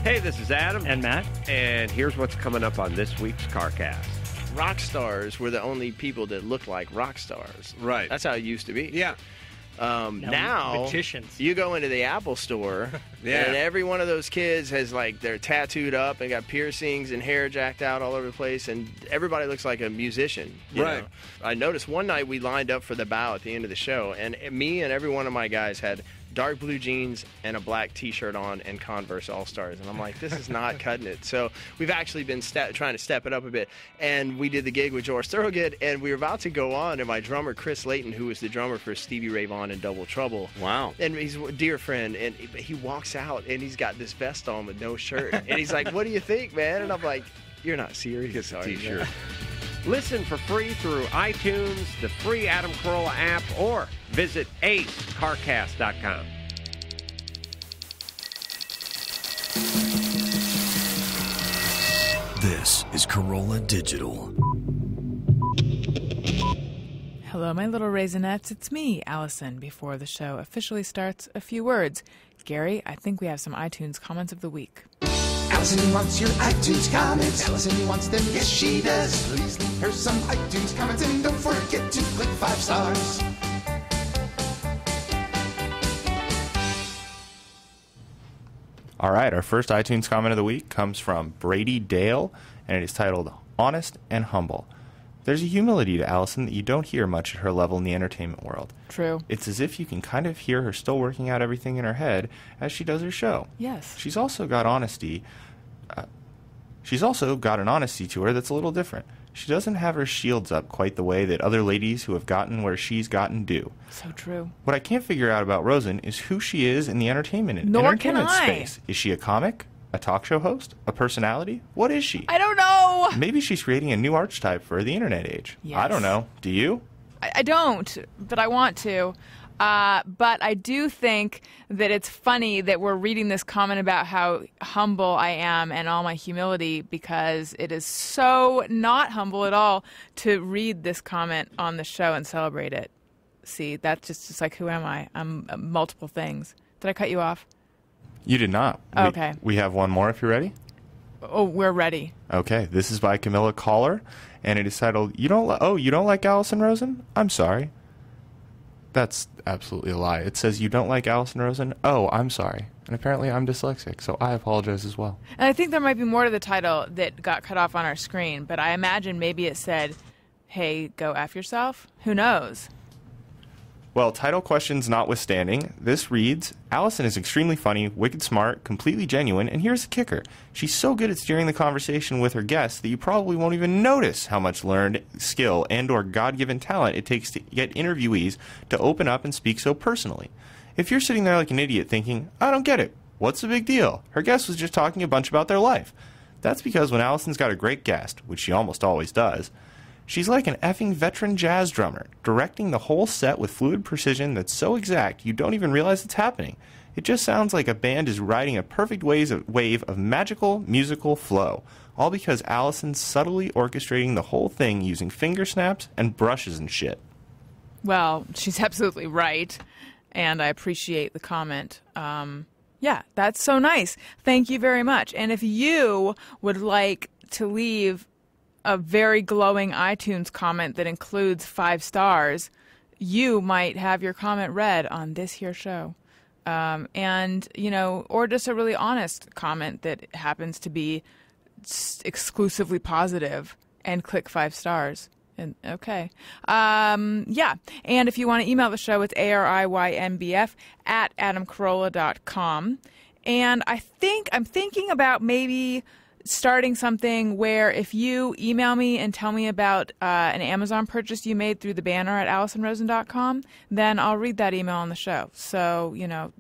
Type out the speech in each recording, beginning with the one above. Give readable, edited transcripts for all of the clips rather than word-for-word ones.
Hey, this is Adam. And Matt. And here's what's coming up on this week's CarCast. Rock stars were the only people that looked like rock stars. Right. That's how it used to be. Yeah. Now magicians. you go into the Apple store, and every one of those kids has, like, they're tattooed up and got piercings and hair jacked out all over the place, and everybody looks like a musician. You know? I noticed one night we lined up for the bow at the end of the show, and me and every one of my guys had dark blue jeans and a black T-shirt on and Converse All-Stars. And I'm like, this is not cutting it. So we've actually been trying to step it up a bit. And we did the gig with George Thorogood, and we were about to go on, and my drummer, Chris Layton, who was the drummer for Stevie Ray Vaughan and Double Trouble. Wow. And he's a dear friend, and he walks out, and he's got this vest on with no shirt. And he's like, what do you think, man? And I'm like, you're not serious, are you? T-shirt. Listen for free through iTunes, the free Adam Carolla app, or visit acecarcast.com. This is Carolla Digital. Hello, my little Raisinets. It's me, Allison. Before the show officially starts, a few words. Gary, I think we have some iTunes comments of the week. Allison wants your iTunes comments. Allison wants them, yes she does. Please leave her some iTunes comments and don't forget to click 5 stars. All right, our first iTunes comment of the week comes from Brady Dale, and it is titled Honest and Humble. There's a humility to Allison that you don't hear much at her level in the entertainment world. True. It's as if you can kind of hear her still working out everything in her head as she does her show. Yes. She's also got honesty. She's also got an honesty to her that's a little different. She doesn't have her shields up quite the way that other ladies who have gotten where she's gotten do. So true. What I can't figure out about Rosen is who she is in the entertainment space. Is she a comic? A talk show host? A personality? What is she? I don't know. Maybe she's creating a new archetype for the internet age. Yes. I don't know. Do you? I don't, but I want to. But I do think that it's funny that we're reading this comment about how humble I am and all my humility, because it is so not humble at all to read this comment on the show and celebrate it. See, that's just like, who am I? I'm multiple things. Did I cut you off? You did not. Okay. We have one more if you're ready. Oh, we're ready. Okay. This is by Camilla Caller, and it is titled, you don't like Alison Rosen? I'm sorry. That's absolutely a lie. It says, you don't like Alison Rosen? Oh, I'm sorry. And apparently I'm dyslexic, so I apologize as well. And I think there might be more to the title that got cut off on our screen, but I imagine maybe it said, hey, go F yourself? Who knows? Well, title questions notwithstanding, this reads, Allison is extremely funny, wicked smart, completely genuine, and here's the kicker. She's so good at steering the conversation with her guests that you probably won't even notice how much learned skill and or God-given talent it takes to get interviewees to open up and speak so personally. If you're sitting there like an idiot thinking, I don't get it, what's the big deal? Her guest was just talking a bunch about their life. That's because when Allison's got a great guest, which she almost always does, she's like an effing veteran jazz drummer, directing the whole set with fluid precision that's so exact you don't even realize it's happening. It just sounds like a band is riding a perfect wave of magical musical flow, all because Allison's subtly orchestrating the whole thing using finger snaps and brushes and shit. Well, she's absolutely right, and I appreciate the comment. Yeah, that's so nice. Thank you very much. And if you would like to leave a very glowing iTunes comment that includes 5 stars, you might have your comment read on this here show. And, or just a really honest comment that happens to be exclusively positive, and click 5 stars. And okay. Yeah. And if you want to email the show, it's ariynbf@adamcarolla.com. And I'm thinking about maybe starting something where if you email me and tell me about an Amazon purchase you made through the banner at AllisonRosen.com, then I'll read that email on the show. So,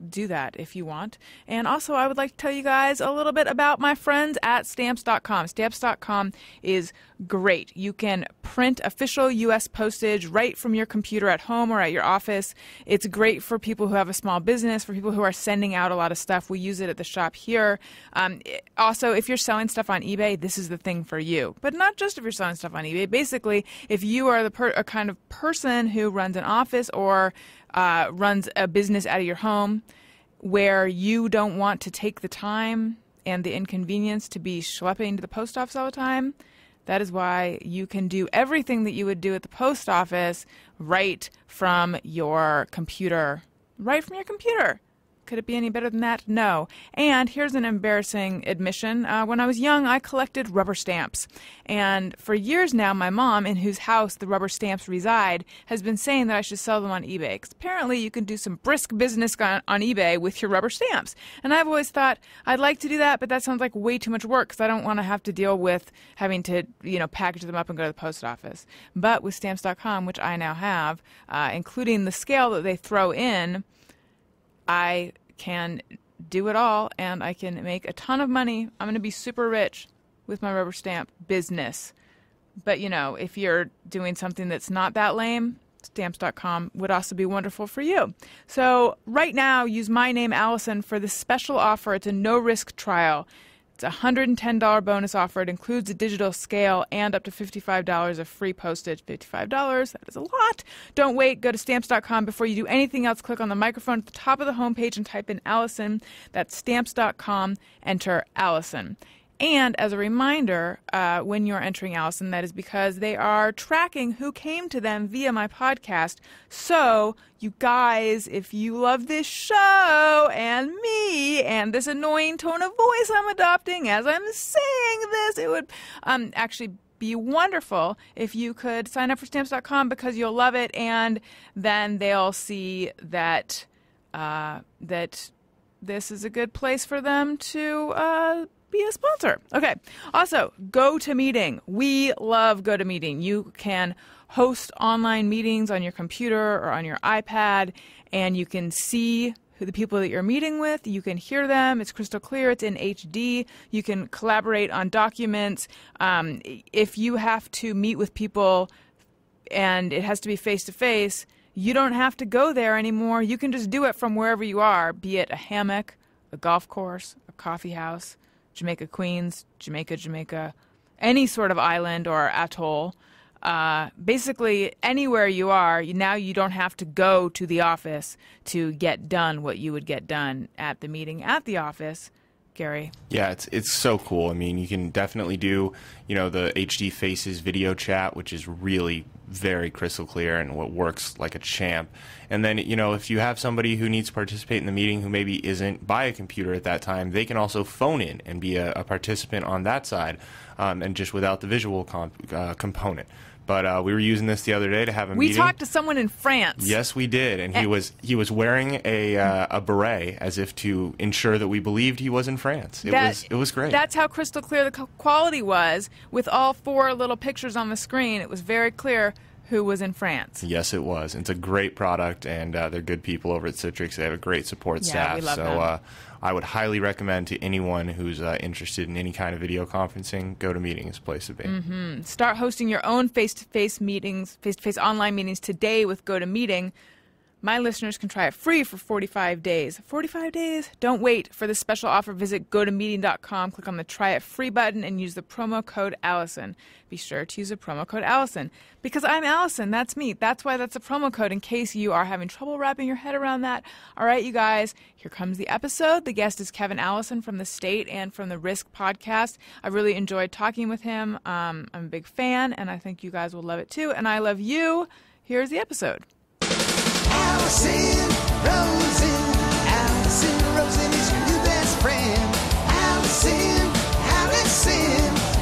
do that if you want. And also, I would like to tell you guys a little bit about my friends at Stamps.com. Stamps.com is great. You can print official U.S. postage right from your computer at home or at your office. It's great for people who have a small business, for people who are sending out a lot of stuff. We use it at the shop here. Also, if you're selling stuff on eBay, this is the thing for you. But not just if you're selling stuff on eBay. Basically, if you are a kind of person who runs an office or runs a business out of your home where you don't want to take the time and the inconvenience to be schlepping to the post office all the time. That is why you can do everything that you would do at the post office right from your computer. Right from your computer. Could it be any better than that? No. And here's an embarrassing admission. When I was young, I collected rubber stamps. And for years now, my mom, in whose house the rubber stamps reside, has been saying that I should sell them on eBay. Because apparently you can do some brisk business on eBay with your rubber stamps. And I've always thought, I'd like to do that, but that sounds like way too much work because I don't want to have to deal with having to, package them up and go to the post office. But with Stamps.com, which I now have, including the scale that they throw in, I can do it all, and I can make a ton of money. I'm going to be super rich with my rubber stamp business. But, if you're doing something that's not that lame, Stamps.com would also be wonderful for you. So right now, use my name, Allison, for this special offer. It's a no-risk trial. It's a $110 bonus offer. It includes a digital scale and up to $55 of free postage. $55, that is a lot. Don't wait. Go to Stamps.com. Before you do anything else, click on the microphone at the top of the homepage and type in Allison. That's Stamps.com. Enter Allison. And as a reminder, when you're entering Allison, that is because they are tracking who came to them via my podcast. So, you guys, if you love this show and me and this annoying tone of voice I'm adopting as I'm saying this, it would actually be wonderful if you could sign up for Stamps.com because you'll love it, and then they'll see that that this is a good place for them to be a sponsor. Okay. Also, GoToMeeting. We love GoToMeeting. You can host online meetings on your computer or on your iPad, and you can see who the people that you're meeting with. You can hear them. It's crystal clear. It's in HD. You can collaborate on documents. If you have to meet with people and it has to be face-to-face, you don't have to go there anymore. You can just do it from wherever you are, be it a hammock, a golf course, a coffee house, Jamaica, Queens, Jamaica, any sort of island or atoll. Basically, anywhere you are, now you don't have to go to the office to get done what you would get done at the meeting at the office. Gary? Yeah, it's so cool. I mean, you can definitely do, the HD Faces video chat, which is really very crystal clear and what works like a champ. And then, if you have somebody who needs to participate in the meeting who maybe isn't by a computer at that time, they can also phone in and be a participant on that side, and just without the visual component. But we were using this the other day to have a meeting. We talked to someone in France. Yes, we did, and he was wearing a beret as if to ensure that we believed he was in France. It was great. That's how crystal clear the quality was with all 4 little pictures on the screen. It was very clear who was in France. Yes, it was. It's a great product, and they're good people over at Citrix. They have a great support staff. We love them. I would highly recommend to anyone who's interested in any kind of video conferencing, GoToMeeting is a place to be. Mm-hmm. Start hosting your own face-to-face meetings, face-to-face online meetings today with GoToMeeting. My listeners can try it free for 45 days. 45 days? Don't wait for this special offer. Visit GoToMeeting.com, click on the Try It Free button, and use the promo code Allison. Be sure to use the promo code Allison. Because I'm Allison. That's me. That's why that's a promo code, in case you are having trouble wrapping your head around that. All right, you guys, here comes the episode. The guest is Kevin Allison from The State and from the Risk podcast. I really enjoyed talking with him. I'm a big fan, and I think you guys will love it too. And I love you. Here's the episode. Alison Rosen is your new best friend. Allison,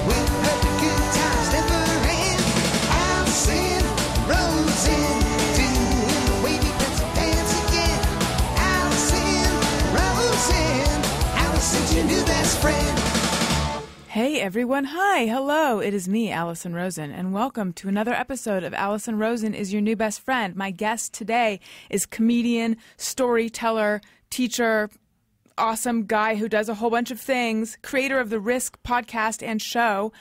with her good times never end. Allison Rosen, doing the wavy pencil dance again. Allison's your new best friend. Hey everyone, hi, hello, it is me, Alison Rosen, and welcome to another episode of Alison Rosen is Your New Best Friend. My guest today is comedian, storyteller, teacher, awesome guy who does a whole bunch of things, creator of the Risk podcast and show,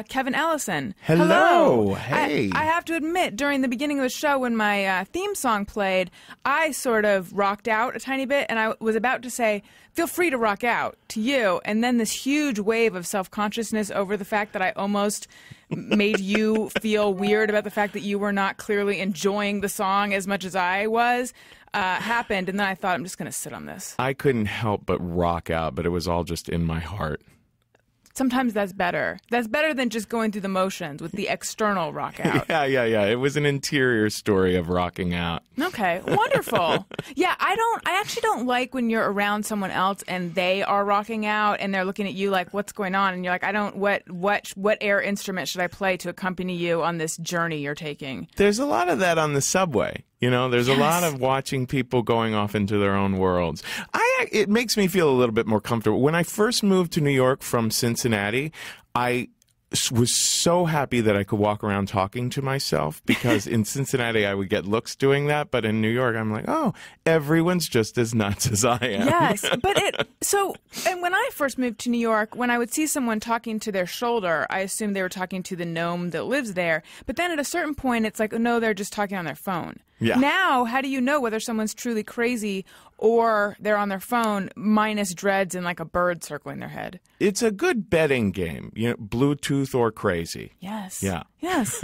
Kevin Allison. Hello. Hey. I have to admit, during the beginning of the show, when my theme song played, I sort of rocked out a tiny bit, and I was about to say, feel free to rock out to you, and then this huge wave of self-consciousness over the fact that I almost made you feel weird about the fact that you were not clearly enjoying the song as much as I was. happened, and then I thought, I'm just going to sit on this. I couldn't help but rock out, but it was all just in my heart. Sometimes that's better. That's better than just going through the motions with the external rock out. Yeah. It was an interior story of rocking out. Okay, wonderful. Yeah, I actually don't like when you're around someone else and they are rocking out and they're looking at you like, what's going on? And you're like, what air instrument should I play to accompany you on this journey you're taking? There's a lot of that on the subway. There's a lot of watching people going off into their own worlds. It makes me feel a little bit more comfortable. When I first moved to New York from Cincinnati, I was so happy that I could walk around talking to myself, because in Cincinnati I would get looks doing that, but in New York I'm like, oh, everyone's just as nuts as I am. Yes, and when I first moved to New York, when I would see someone talking to their shoulder, I assumed they were talking to the gnome that lives there. But then at a certain point, it's like, oh, no, they're just talking on their phone. Yeah. Now, how do you know whether someone's truly crazy or they're on their phone minus dreads and like a bird circling their head? It's a good betting game, Bluetooth or crazy. Yes. Yeah. Yes.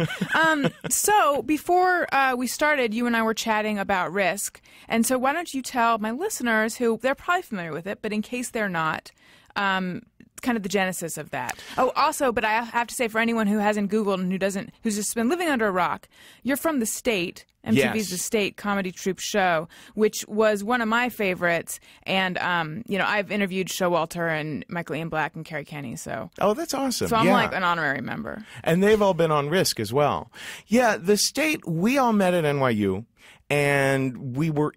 So before we started, you and I were chatting about risk. And so why don't you tell my listeners, who they're probably familiar with it, but in case they're not, kind of the genesis of that. Oh, also, but I have to say, for anyone who hasn't Googled and who's just been living under a rock, you're from The State. MTV's The State comedy troupe show, which was one of my favorites. And, I've interviewed Showalter and Michael Ian Black and Carrie Kenny. So. Oh, that's awesome. So I'm like an honorary member. And they've all been on Risk as well. Yeah, The State, we all met at NYU. And we were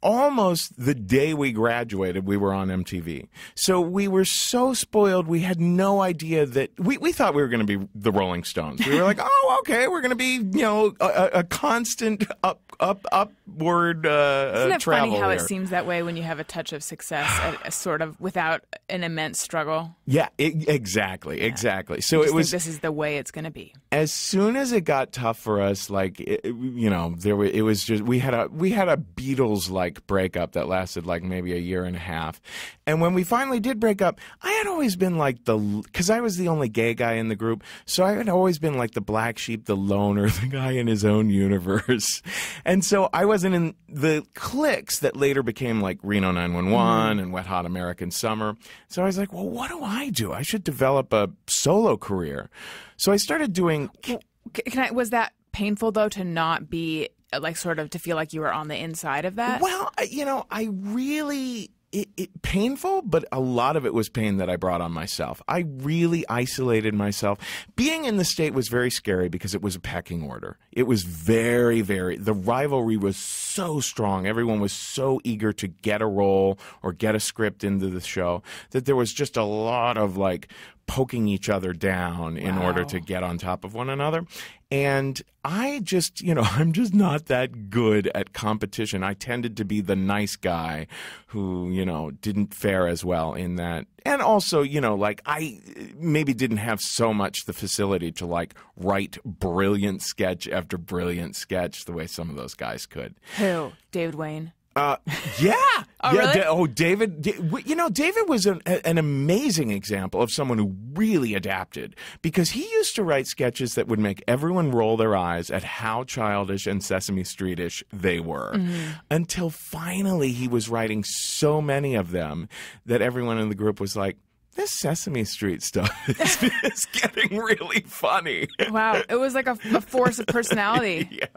almost the day we graduated, we were on MTV. So we were so spoiled, we had no idea that we thought we were going to be the Rolling Stones. We were like, oh, okay, we're going to be, a constant upward Isn't it travel funny how here. it seems that way when you have a touch of success, sort of without an immense struggle? Yeah, exactly. So it was. This is the way it's going to be. As soon as it got tough for us, it was just we had a Beatles-like breakup that lasted maybe a year and a half. And when we finally did break up, I had always been because I was the only gay guy in the group, so I had always been like the black sheep, the loner, the guy in his own universe. And so I wasn't in the cliques that later became like Reno 911 and Wet Hot American Summer. So I was like, well, what do? I should develop a solo career. So I started doing... Was that painful, though, to not be, to feel like you were on the inside of that? Well, I really... It painful, but a lot of it was pain that I brought on myself. I really isolated myself. Being in the State was very scary because it was a pecking order. It was very, very... The rivalry was so strong. Everyone was so eager to get a role or get a script into the show that there was just a lot of, poking each other down in order to get on top of one another. And I just, I'm just not that good at competition. I tended to be the nice guy who, didn't fare as well in that. And also, I maybe didn't have so much the facility to write brilliant sketch after brilliant sketch the way some of those guys could. Who? David Wayne? Yeah. Oh, really? David. David was an amazing example of someone who really adapted, because he used to write sketches that would make everyone roll their eyes at how childish and Sesame Street-ish they were, until finally he was writing so many of them that everyone in the group was like, this Sesame Street stuff is getting really funny. Wow. It was like a force of personality. Yeah,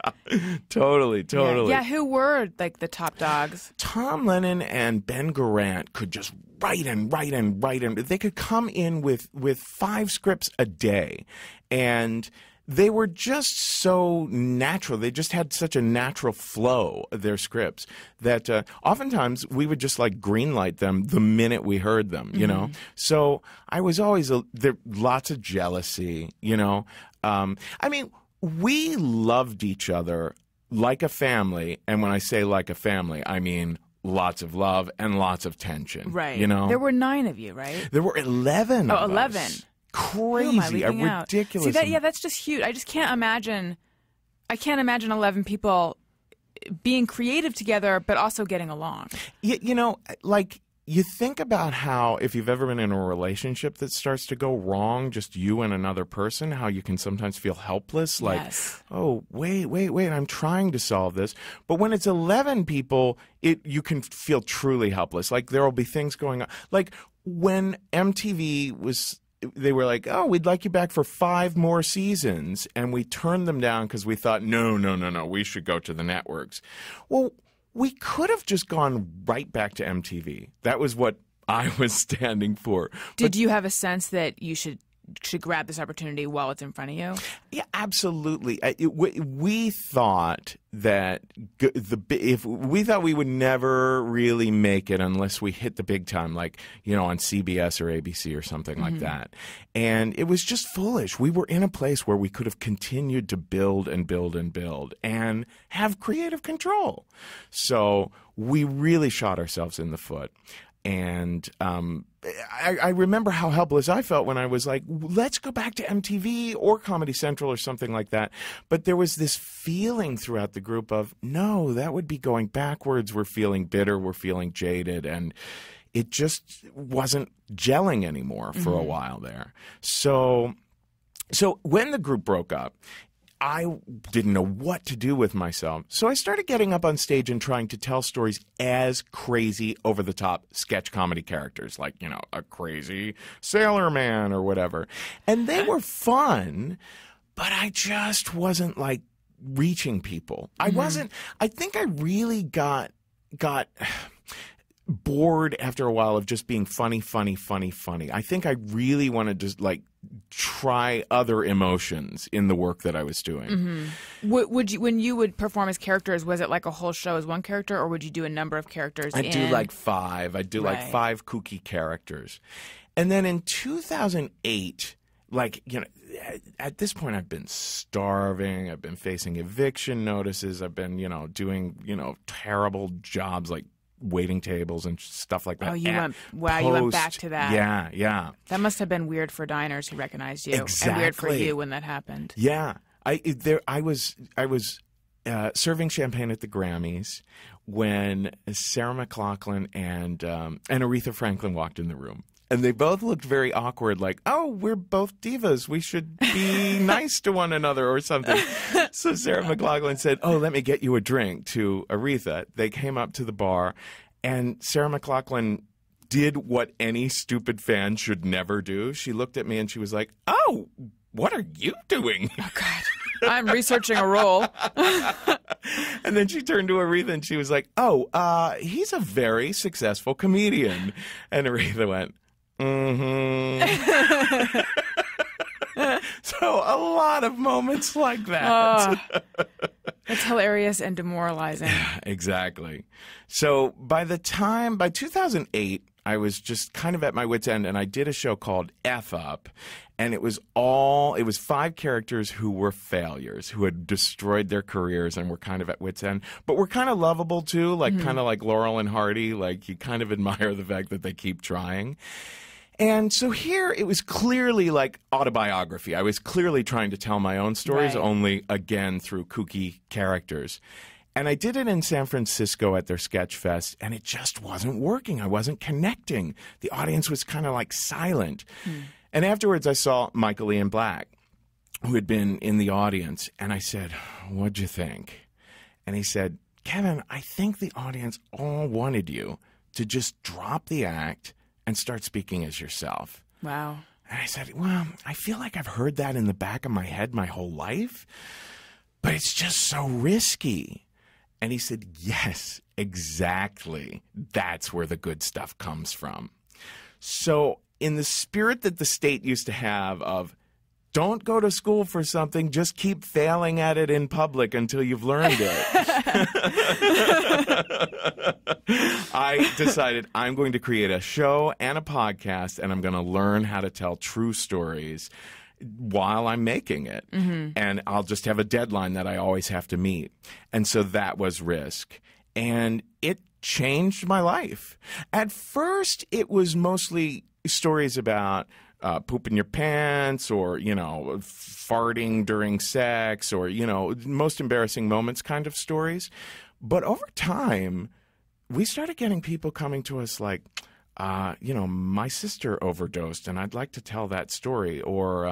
totally. Yeah, who were the top dogs? Tom Lennon and Ben Garant could just write and they could come in with 5 scripts a day, and they were just so natural. They just had such a natural flow of their scripts that oftentimes we would just greenlight them the minute we heard them, So I was always there. Lots of jealousy, we loved each other like a family, and when I say like a family, I mean lots of love and lots of tension. Right. There were 9 of you, right? There were 11. Oh, of 11. Us. Crazy, ridiculous. See, that's just huge. I just can't imagine. I can't imagine 11 people being creative together, but also getting along. you think about how, if you've ever been in a relationship that starts to go wrong, just you and another person, how you can sometimes feel helpless. Like, Yes. oh, wait, I'm trying to solve this. But when it's 11 people, you can feel truly helpless. Like, there will be things going on. Like, when MTV they were like, oh, we'd like you back for 5 more seasons. And we turned them down because we thought, no, we should go to the networks. Well, we could have just gone right back to MTV. That was what I was standing for. Did you have a sense that you should grab this opportunity while it's in front of you? Yeah, absolutely. We thought that we thought we would never really make it unless we hit the big time, like, on CBS or ABC or something like that. And it was just foolish. We were in a place where we could have continued to build and build and build and have creative control. So we really shot ourselves in the foot. And I remember how helpless I felt when I was like, let's go back to MTV or Comedy Central or something like that. But there was this feeling throughout the group of, no, that would be going backwards. We're feeling bitter. We're feeling jaded. And it just wasn't gelling anymore for a while there. So when the group broke up, I didn't know what to do with myself. So I started getting up on stage and trying to tell stories as crazy, over-the-top sketch comedy characters, like, a crazy sailor man or whatever. And they were fun, but I just wasn't, like, reaching people. I think I really got bored after a while of just being funny. I think I really wanted to, like, try other emotions in the work that I was doing. Would you, when you would perform as characters, was it like a whole show as one character, or would you do a number of characters? I'd do like 5. I'd do like 5 kooky characters. And then in 2008, like, at this point I've been starving. I've been facing eviction notices. I've been, doing, terrible jobs like waiting tables and stuff like that. Oh, you went back to that. Yeah. That must have been weird for diners who recognized you. Exactly. And weird for you when that happened. Yeah. I was serving champagne at the Grammys when Sarah McLachlan and Aretha Franklin walked in the room. And they both looked very awkward, like, oh, we're both divas. We should be nice to one another or something. So Sarah McLachlan said, oh, let me get you a drink, to Aretha. They came up to the bar, and Sarah McLachlan did what any stupid fan should never do. She looked at me and she was like, oh, what are you doing? Oh, God. I'm researching a role. And then she turned to Aretha and she was like, oh, he's a very successful comedian. And Aretha went, So a lot of moments like that. It's hilarious and demoralizing. Exactly. So by 2008, I was just kind of at my wit's end, and I did a show called F Up, and it was 5 characters who were failures, who had destroyed their careers and were kind of at wit's end, but were kind of lovable too, like kind of like Laurel and Hardy, like you kind of admire the fact that they keep trying. And so here it was clearly like autobiography. I was clearly trying to tell my own stories, only again through kooky characters. And I did it in San Francisco at their Sketch Fest, and it just wasn't working. I wasn't connecting. The audience was kind of like silent. And afterwards I saw Michael Ian Black, who had been in the audience, and I said, what'd you think? And he said, Kevin, I think the audience all wanted you to just drop the act and start speaking as yourself. Wow. And I said, well, I feel like I've heard that in the back of my head my whole life, but it's just so risky. And he said, yes, exactly. That's where the good stuff comes from. So in the spirit that the state used to have of, don't go to school for something, just keep failing at it in public until you've learned it. I decided I'm going to create a show and a podcast, and I'm going to learn how to tell true stories while I'm making it. And I'll just have a deadline that I always have to meet. And so that was Risk. And it changed my life. At first, it was mostly stories about pooping your pants or, farting during sex or, most embarrassing moments kind of stories. But over time, we started getting people coming to us like, my sister overdosed and I'd like to tell that story. Or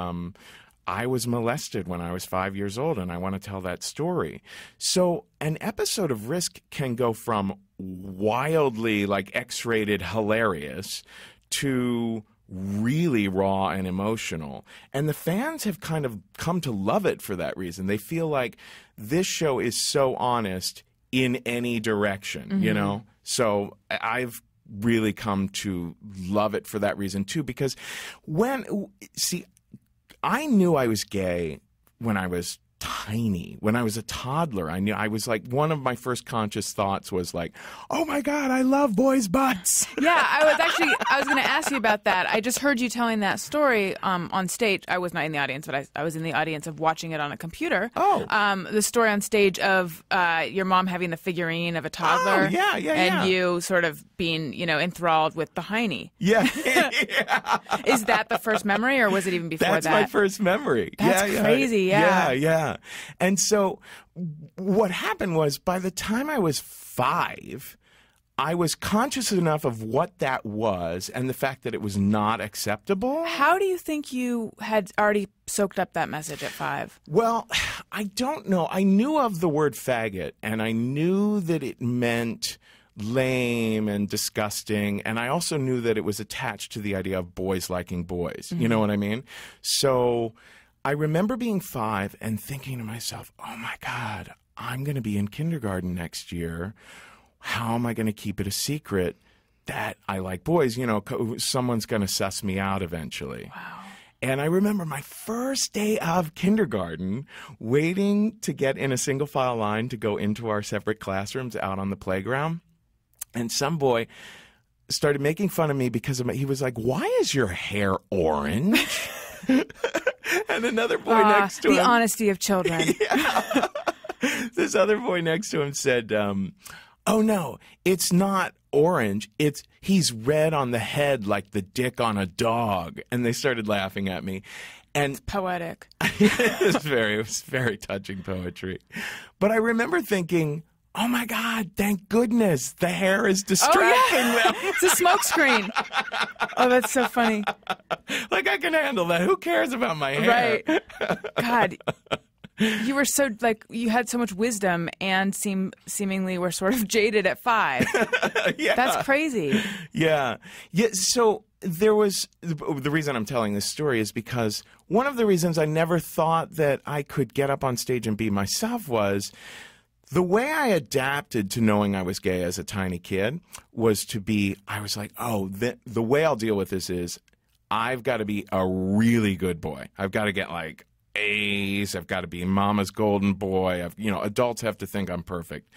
I was molested when I was 5 years old and I want to tell that story. So an episode of Risk can go from wildly like X-rated hilarious to really raw and emotional. And the fans have kind of come to love it for that reason. They feel like this show is so honest in any direction, you know? So I've really come to love it for that reason too, because I knew I was gay when I was tiny. When I was a toddler, I knew I was like, one of my first conscious thoughts was like, oh my God, I love boys' butts. Yeah, I was going to ask you about that. I just heard you telling that story on stage. I was not in the audience, but I was in the audience of watching it on a computer. Oh. The story on stage of your mom having the figurine of a toddler. Oh, yeah, and you sort of being, enthralled with the hiney. Yeah. Is that the first memory, or was it even before That's that? my first memory. That's crazy, yeah. Yeah. And so what happened was, by the time I was 5, I was conscious enough of what that was and the fact that it was not acceptable. How do you think you had already soaked up that message at 5? Well, I don't know. I knew of the word faggot, and I knew that it meant lame and disgusting, and I also knew that it was attached to the idea of boys liking boys. You know what I mean? So I remember being 5 and thinking to myself, oh my God, I'm going to be in kindergarten next year. How am I going to keep it a secret that I like boys? Someone's going to suss me out eventually. Wow. And I remember my first day of kindergarten waiting to get in a single file line to go into our separate classrooms out on the playground. And some boy started making fun of me because he was like, why is your hair orange? And another boy next to him. The honesty of children. Yeah. This other boy next to him said, oh no, it's not orange. He's red on the head like the dick on a dog. And they started laughing at me. And it's poetic. it was very touching poetry. But I remember thinking, oh my God, thank goodness the hair is distracting them. It's a smoke screen. Oh, that's so funny. Like, I can handle that. Who cares about my hair? Right. God, you were so, you had so much wisdom and seemingly were sort of jaded at 5. Yeah. That's crazy. Yeah. So there was, the reason I'm telling this story is because one of the reasons I never thought that I could get up on stage and be myself was the way I adapted to knowing I was gay as a tiny kid was I was like, oh, the way I'll deal with this is I've got to be a really good boy. I've got to get like A's. I've got to be mama's golden boy. Adults have to think I'm perfect,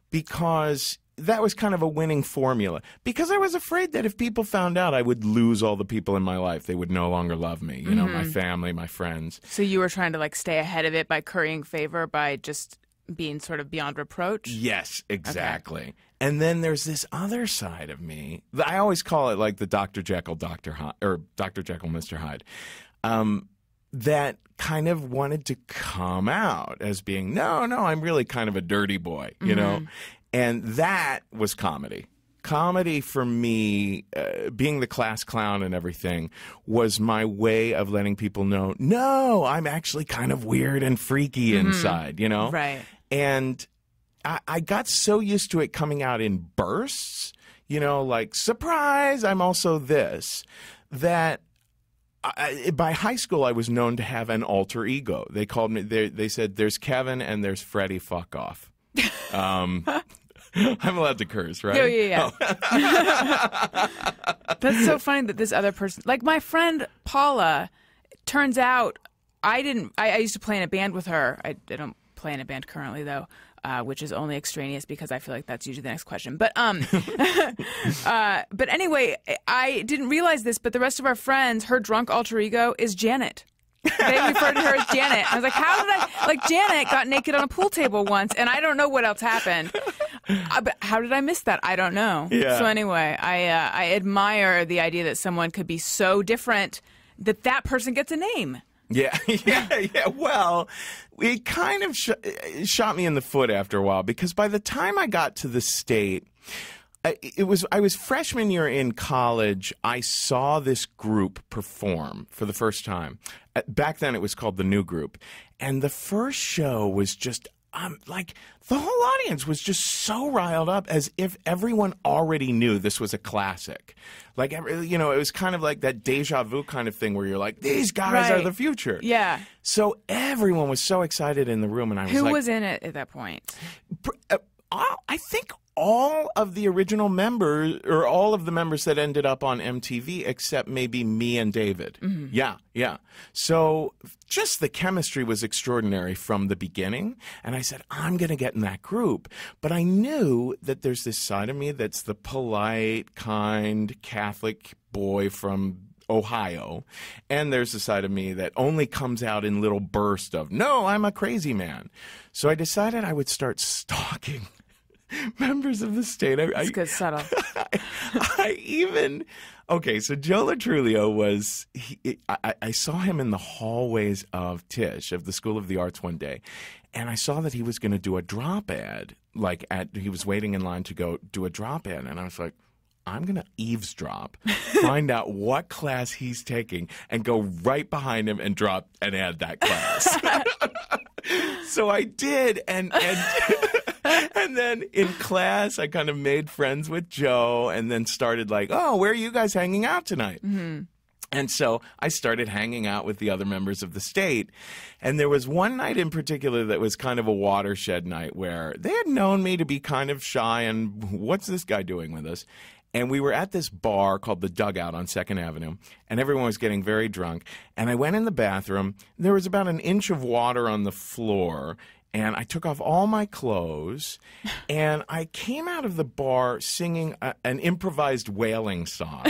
because that was kind of a winning formula. Because I was afraid that if people found out, I would lose all the people in my life. They would no longer love me, my family, my friends. So you were trying to stay ahead of it by currying favor, by just being sort of beyond reproach? Yes, exactly. Okay. And then there's this other side of me. I always call it like the Dr. Jekyll, Dr. Hyde, or Dr. Jekyll, Mr. Hyde, that kind of wanted to come out as being, no, I'm really kind of a dirty boy, you know? And that was comedy. Comedy for me, being the class clown and everything, was my way of letting people know, no, I'm actually kind of weird and freaky inside, Right. And I got so used to it coming out in bursts, like, surprise, I'm also this, that by high school I was known to have an alter ego. They called me, they said, there's Kevin and there's Freddie fuck off. I'm allowed to curse, right? Yeah. Oh. That's so funny that this other person, like my friend Paula, turns out I used to play in a band with her. I don't play in a band currently, though, which is only extraneous because I feel like that's usually the next question. But but anyway, I didn't realize this, but the rest of our friends, her drunk alter ego is Janet. They refer to her as Janet. I was like, Janet got naked on a pool table once, and I don't know what else happened. But how did I miss that? I don't know. Yeah. So anyway, I admire the idea that someone could be so different that person gets a name. Yeah. Well, it kind of shot me in the foot after a while, because by the time I got to the state, I was freshman year in college. I saw this group perform for the first time. Back then it was called the New Group. And the first show was just like the whole audience was just so riled up as if everyone already knew this was a classic. Like, it was kind of like that deja vu kind of thing where you're like, these guys are the future. Yeah. So everyone was so excited in the room, and I was Who like, was in it at that point? I think all of the original members, or all of the members that ended up on MTV, except maybe me and David. Mm-hmm. Yeah. So just the chemistry was extraordinary from the beginning. And I said, I'm going to get in that group. But I knew that there's this side of me that's the polite, kind, Catholic boy from Ohio. And there's a side of me that only comes out in little bursts of, no, I'm a crazy man. So I decided I would start stalking members of the state. It's good, subtle. So Joe Latrulio was, I saw him in the hallways of Tisch, of the School of the Arts one day, and I saw that he was going to do a drop ad, he was waiting in line to go do a drop ad, and I was like, I'm going to eavesdrop, find out what class he's taking, and go right behind him and drop and add that class. So I did, and then in class, I kind of made friends with Joe and then started like, oh, where are you guys hanging out tonight? Mm-hmm. And so I started hanging out with the other members of the state. And there was one night in particular that was kind of a watershed night where they had known me to be kind of shy and what's this guy doing with us? And we were at this bar called The Dugout on 2nd Avenue, and everyone was getting very drunk. And I went in the bathroom. There was about an inch of water on the floor, and I took off all my clothes, and I came out of the bar singing an improvised wailing song.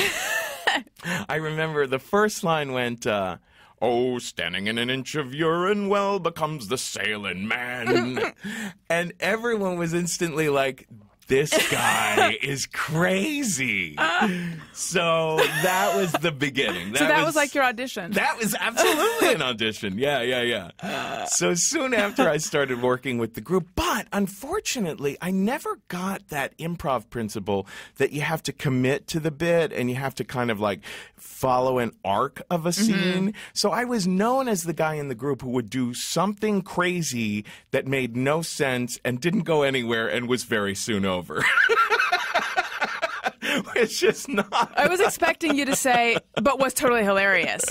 I remember the first line went, oh, standing in an inch of urine well becomes the sailing man. And everyone was instantly like, this guy is crazy. So that was the beginning. That was like your audition. That was absolutely an audition. Yeah. So soon after I started working with the group, but unfortunately, I never got that improv principle that you have to commit to the bit and you have to kind of like follow an arc of a scene. Mm-hmm. So I was known as the guy in the group who would do something crazy that made no sense and didn't go anywhere and was very soon over. It's just not. I was expecting you to say, but was totally hilarious.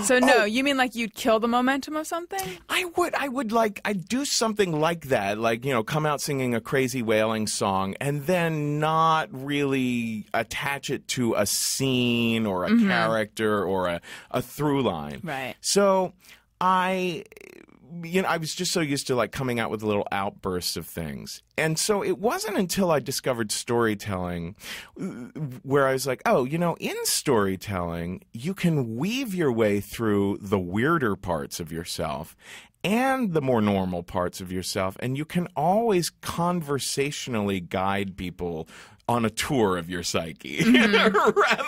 So no, you mean like you'd kill the momentum of something? I'd do something like that, like, come out singing a crazy wailing song and then not really attach it to a scene or a character or a through line. Right. So I was just so used to like coming out with little outbursts of things. And so it wasn't until I discovered storytelling where I was like, in storytelling, you can weave your way through the weirder parts of yourself and the more normal parts of yourself. And you can always conversationally guide people on a tour of your psyche. Rather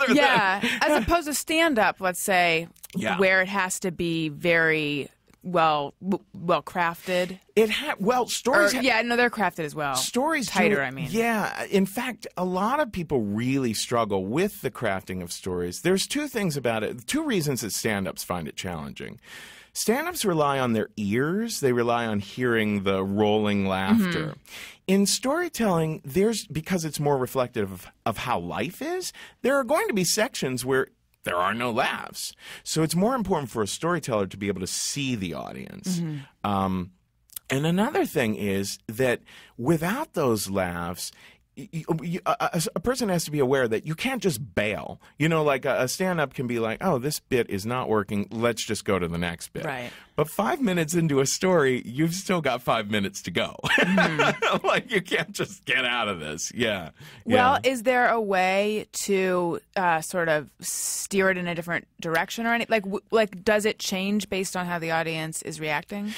than... as opposed to stand-up, let's say, where it has to be very... well crafted. Stories. They're crafted as well. Stories tighter. Yeah. In fact, a lot of people really struggle with the crafting of stories. There's two things about it. Two reasons that stand-ups find it challenging. Stand-ups rely on their ears. They rely on hearing the rolling laughter. Mm-hmm. In storytelling, because it's more reflective of how life is, there are going to be sections where there are no laughs. So it's more important for a storyteller to be able to see the audience. Mm-hmm. And another thing is that without those laughs, a person has to be aware that you can't just bail. Like a stand-up can be like, oh, this bit is not working. Let's just go to the next bit. Right. But 5 minutes into a story, you've still got 5 minutes to go. Mm-hmm. Like you can't just get out of this. Yeah. Well, is there a way to sort of steer it in a different direction or anything? Like, does it change based on how the audience is reacting?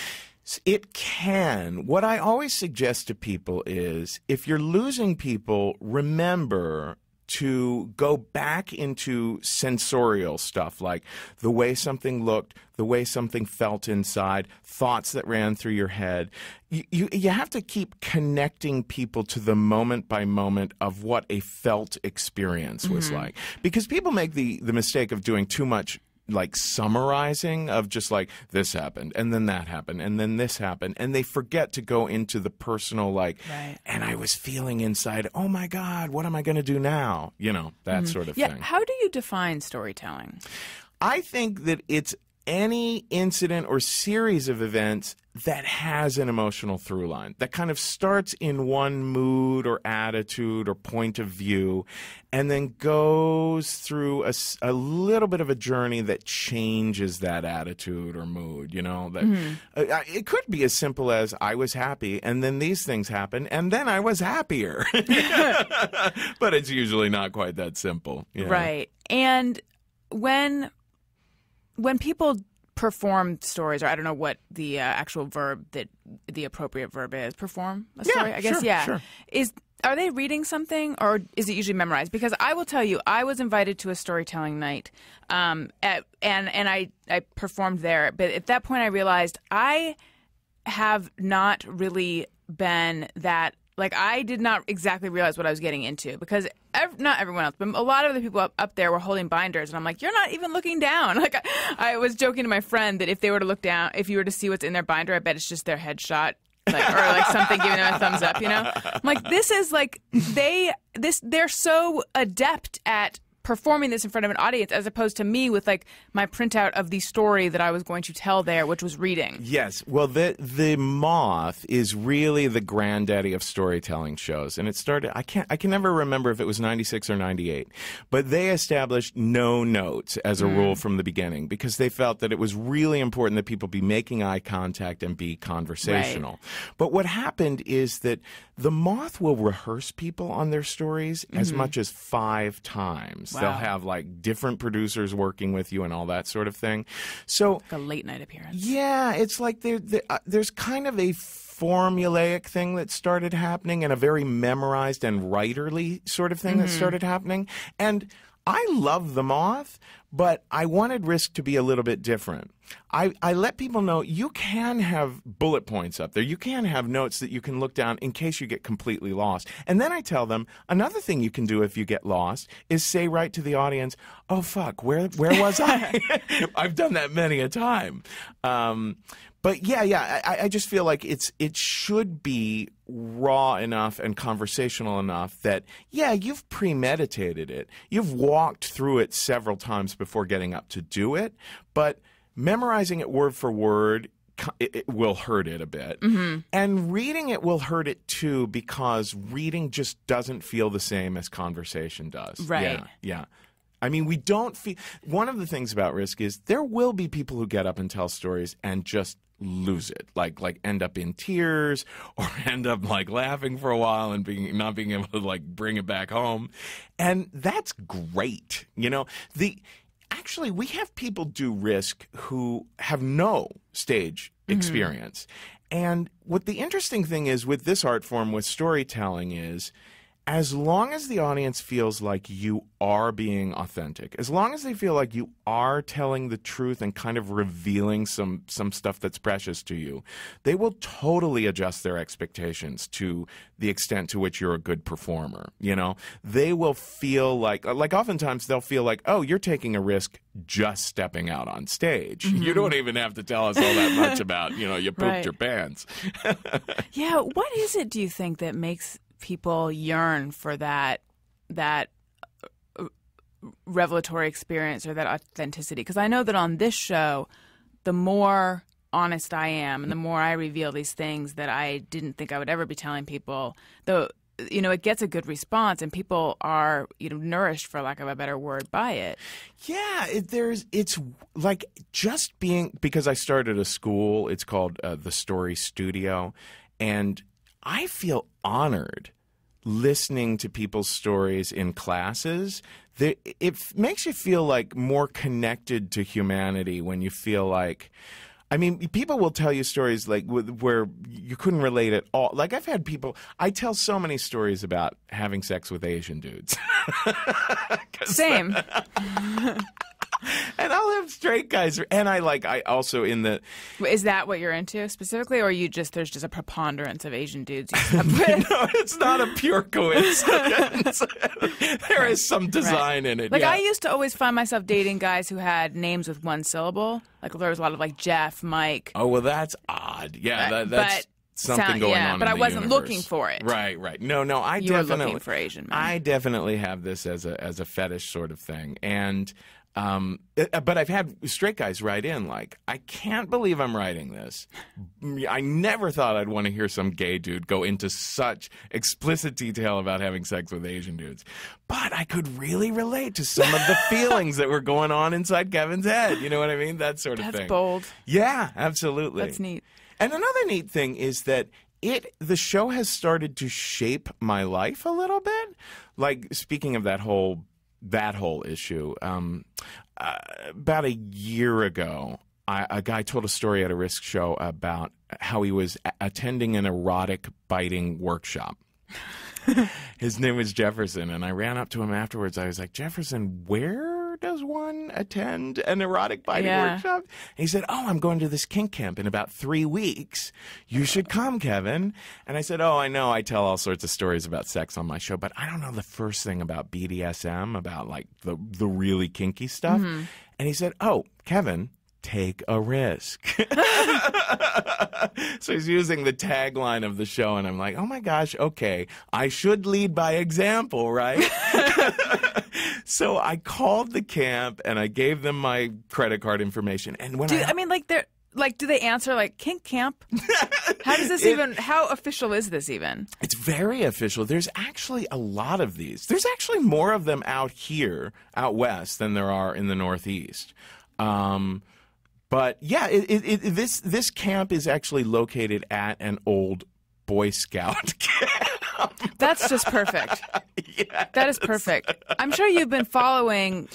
It can. What I always suggest to people is if you're losing people, remember to go back into sensorial stuff, like the way something looked, the way something felt inside, thoughts that ran through your head. You have to keep connecting people to the moment by moment of what a felt experience was like. Because people make the mistake of doing too much like summarizing of just like this happened and then that happened and then this happened, and they forget to go into the personal and I was feeling inside, oh my God, what am I going to do now? You know, that sort of thing. How do you define storytelling? I think that it's any incident or series of events that has an emotional through line, that kind of starts in one mood or attitude or point of view and then goes through a little bit of a journey that changes that attitude or mood, you know. That it could be as simple as I was happy and then these things happened and then I was happier. But it's usually not quite that simple. You know? Right. And when people perform stories, or I don't know what the actual verb that the appropriate verb is, perform a story, I guess, sure. Are they reading something, or is it usually memorized? Because I will tell you, I was invited to a storytelling night, and I performed there. But at that point, I realized I have not really been that. Like, I did not exactly realize what I was getting into, because not everyone else, but a lot of the people up there were holding binders, and I'm like, you're not even looking down. Like, I was joking to my friend that if they were to look down, if you were to see what's in their binder, I bet it's just their headshot, or like something giving them a thumbs up, you know? I'm like, this is like, they're so adept at performing this in front of an audience, as opposed to me with like my printout of the story that I was going to tell there, which was reading. Yes. Well, the Moth is really the granddaddy of storytelling shows. And it started, I can never remember if it was 96 or 98, but they established no notes as a rule from the beginning, because they felt that it was really important that people be making eye contact and be conversational. Right. But what happened is that the Moth will rehearse people on their stories as much as 5 times. Wow. They'll have like different producers working with you and all that sort of thing. So like a late night appearance. Yeah, it's like there's kind of a formulaic thing that started happening, and a very memorized and writerly sort of thing that started happening. And I love the Moth, but I wanted Risk to be a little bit different. I let people know you can have bullet points up there. You can have notes that you can look down in case you get completely lost. And then I tell them another thing you can do if you get lost is say right to the audience, oh, fuck, where was I? I've done that many a time. But yeah, I just feel like it should be raw enough and conversational enough that, yeah, you've premeditated it. You've walked through it several times before getting up to do it, but memorizing it word for word, it will hurt it a bit. And reading it will hurt it too, because reading just doesn't feel the same as conversation does. Right. Yeah. I mean, we don't feel... One of the things about Risk is there will be people who get up and tell stories and just lose it, like end up in tears, or end up like laughing for a while and not being able to like bring it back home. And that's great. You know, actually, we have people do Risk who have no stage experience. And what the interesting thing is with this art form, with storytelling, is as long as the audience feels like you are being authentic, as long as they feel like you are telling the truth and kind of revealing some stuff that's precious to you, they will totally adjust their expectations to the extent to which you're a good performer. You know, they will feel like oftentimes they'll feel like, oh, you're taking a risk just stepping out on stage. You don't even have to tell us all that much about, you know, you pooped your pants. Yeah. What is it, do you think, that makes people yearn for that revelatory experience or that authenticity? Because I know that on this show, the more honest I am and the more I reveal these things that I didn't think I would ever be telling people, it gets a good response, and people are, nourished, for lack of a better word, by it. Yeah, it's like just being, because I started a school, it's called the Story Studio, and I feel honored listening to people's stories in classes. It makes you feel like more connected to humanity when you feel like, I mean, people will tell you stories like where you couldn't relate at all. Like I've had people. I tell so many stories about having sex with Asian dudes. Same. And I'll have straight guys, and I also in the. Is that what you're into specifically, or there's just a preponderance of Asian dudes you slept with? No, it's not a pure coincidence. There is some design in it. Like yeah. I used to always find myself dating guys who had names with one syllable. Like there was a lot of like Jeff, Mike. Oh well, that's odd. Yeah, that's something going on. But in I the wasn't universe. looking for it. Right. No. You were looking for Asian men. I definitely have this as a fetish sort of thing, and. But I've had straight guys write in like, I can't believe I'm writing this. I never thought I'd want to hear some gay dude go into such explicit detail about having sex with Asian dudes. But I could really relate to some of the feelings that were going on inside Kevin's head. You know what I mean? That sort of thing. That's bold. Yeah, absolutely. That's neat. And another neat thing is that the show has started to shape my life a little bit. Like, speaking of that whole issue, about a year ago, a guy told a story at a Risk show about how he was attending an erotic biting workshop. His name was Jefferson, and I ran up to him afterwards. I was like, Jefferson, where does one attend an erotic biting workshop? And he said, oh, I'm going to this kink camp in about 3 weeks. You should come, Kevin. And I said, oh, I know I tell all sorts of stories about sex on my show, but I don't know the first thing about BDSM, about like the really kinky stuff. Mm-hmm. And he said, oh, Kevin, take a risk. So he's using the tagline of the show, and I'm like, oh my gosh, okay, I should lead by example, right? So I called the camp and I gave them my credit card information. And when do they answer like kink camp? How does this how official is this even? It's very official. There's actually a lot of these. There's actually more of them out west than there are in the Northeast. But yeah, this camp is actually located at an old Boy Scout camp. That's just perfect. Yes. That is perfect. I'm sure you've been following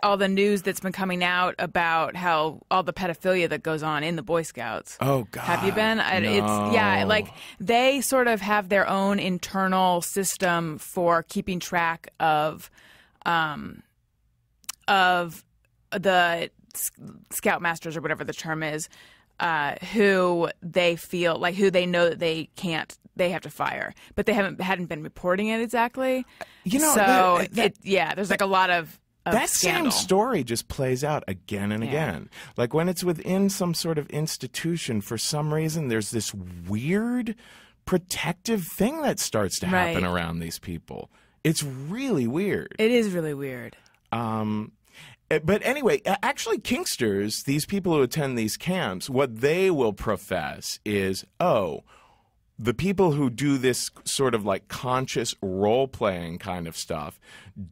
all the news that's been coming out about how all the pedophilia that goes on in the Boy Scouts. Oh God. Have you been? No. Like they sort of have their own internal system for keeping track of the scoutmasters or whatever the term is, who they feel like, who they know that they have to fire, but they hadn't been reporting it exactly. There's like a lot of that scandal. Same story just plays out again and again. Like when it's within some sort of institution, for some reason, there's this weird protective thing that starts to happen around these people. It's really weird. It is really weird. But anyway, actually, kinksters, these people who attend these camps, what they will profess is, the people who do this sort of like conscious role-playing kind of stuff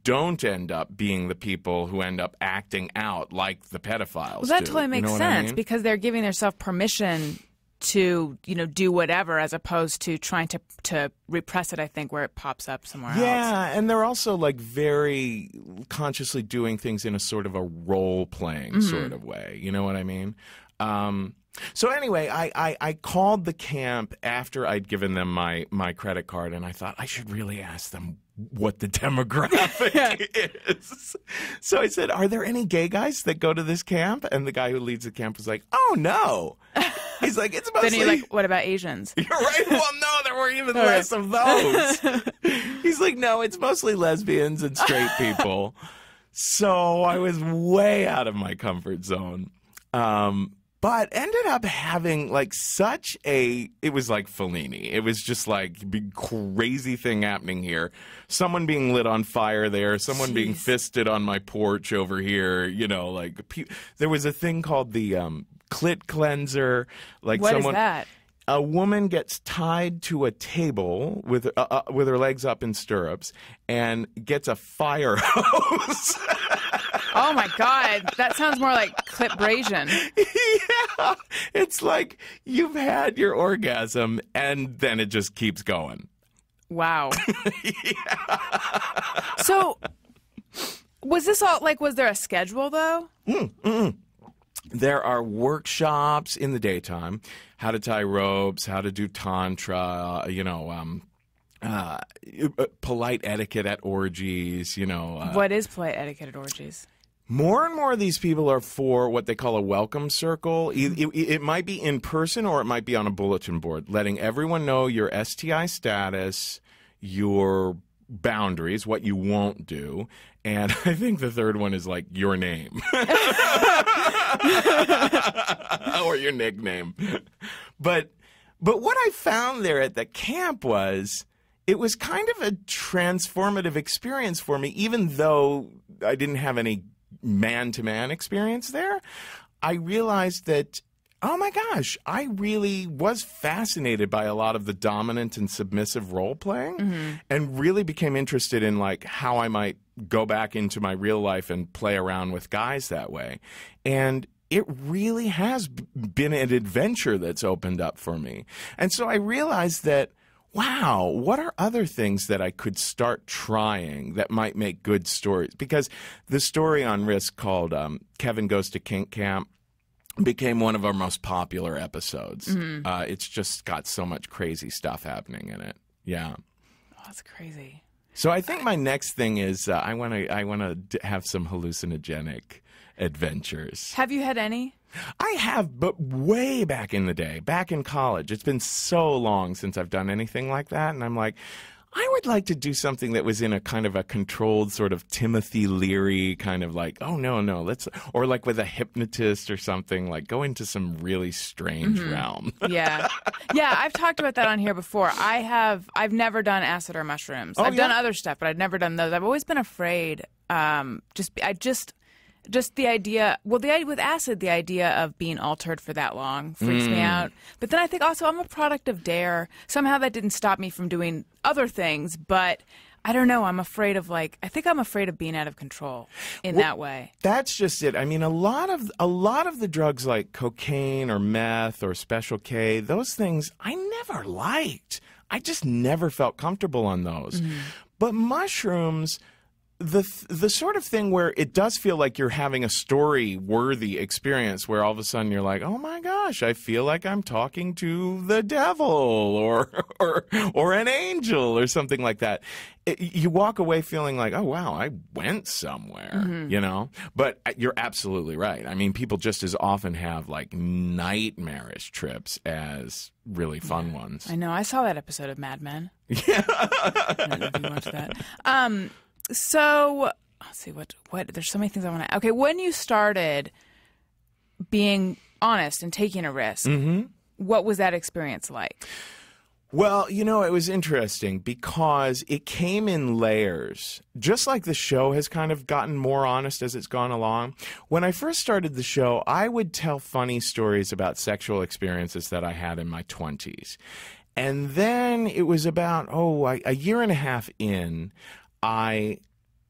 don't end up being the people who end up acting out like the pedophiles Well, that do. totally makes sense because they're giving themselves permission to, do whatever as opposed to trying to repress it, I think, where it pops up somewhere else. Yeah, and they're also like very consciously doing things in a sort of a role-playing sort of way. You know what I mean? So anyway, I called the camp after I'd given them my credit card, and I thought I should really ask them what the demographic is. So I said, are there any gay guys that go to this camp? And the guy who leads the camp was like, oh, no. He's like, it's mostly... Then you're like, what about Asians? You're right. Well, no, there were even less of those. He's like, no, it's mostly lesbians and straight people. So I was way out of my comfort zone. But ended up having like it was like Fellini. It was just like a big crazy thing happening here. Someone being lit on fire there. Someone being fisted on my porch over here. There was a thing called the clit cleanser. Like what is that? A woman gets tied to a table with her legs up in stirrups and gets a fire hose. Oh my God, that sounds more like clipbrasion. Yeah, it's like you've had your orgasm and then it just keeps going. Wow. Yeah. So, was this all like? Was there a schedule though? There are workshops in the daytime, how to tie ropes, how to do tantra, polite etiquette at orgies, What is polite etiquette at orgies? More and more of these people are for what they call a welcome circle. It might be in person or it might be on a bulletin board, letting everyone know your STI status, your boundaries, what you won't do, and I think the third one is like your name or your nickname. But what I found there at the camp was it was kind of a transformative experience for me, even though I didn't have any man-to-man experience there. I realized that, oh my gosh, I really was fascinated by a lot of the dominant and submissive role playing, and really became interested in like how I might go back into my real life and play around with guys that way. And it really has been an adventure that's opened up for me. And so I realized that, wow, what are other things that I could start trying that might make good stories? Because the story on Risk called Kevin Goes to Kink Camp became one of our most popular episodes. It's just got so much crazy stuff happening in it. Yeah. Oh, that's crazy. So I think my next thing is I want to have some hallucinogenic adventures. Have you had any? I have, but way back in the day, back in college. It's been so long since I've done anything like that, and I'm like, I would like to do something that was in a kind of a controlled sort of Timothy Leary kind of like, oh, no, let's, or like with a hypnotist or something, like go into some really strange realm. Yeah. Yeah, I've talked about that on here before. I've never done acid or mushrooms. Oh, I've done other stuff, but I've never done those. I've always been afraid. Just the idea, with acid, the idea of being altered for that long freaks me out. But then I think also I'm a product of dare. Somehow that didn't stop me from doing other things, but I don't know. I'm afraid of I think I'm afraid of being out of control in that way. That's just it. I mean, a lot of the drugs like cocaine or meth or Special K, those things I never liked. I just never felt comfortable on those. But mushrooms, the sort of thing where it does feel like you're having a story-worthy experience where all of a sudden you're like, oh my gosh, I feel like I'm talking to the devil or an angel or something like that. You walk away feeling like, oh wow, I went somewhere, But you're absolutely right. I mean, people just as often have like nightmarish trips as really fun ones. I know. I saw that episode of Mad Men. Yeah. I don't know if you watched that. So, let's see, what, there's so many things I want to, okay, when you started being honest and taking a risk, what was that experience like? Well, it was interesting because it came in layers. Just like the show has kind of gotten more honest as it's gone along. When I first started the show, I would tell funny stories about sexual experiences that I had in my 20s. And then it was about, a year and a half in, I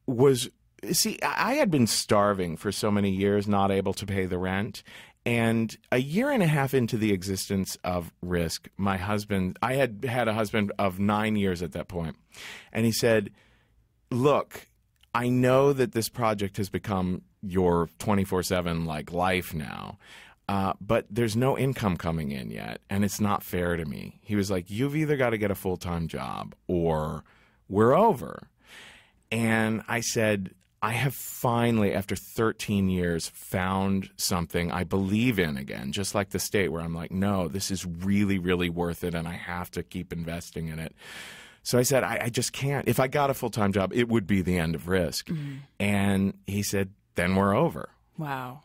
had been starving for so many years, not able to pay the rent. And a year and a half into the existence of Risk, my husband, I had a husband of 9 years at that point. And he said, look, I know that this project has become your 24/7 life now. But there's no income coming in yet. And it's not fair to me. He was like, you've either got to get a full-time job or we're over. And I said, I have finally, after 13 years, found something I believe in again, just like the state where I'm like, no, this is really, really worth it, and I have to keep investing in it. So I said, I just can't. If I got a full-time job, it would be the end of Risk. And he said, then we're over. Wow.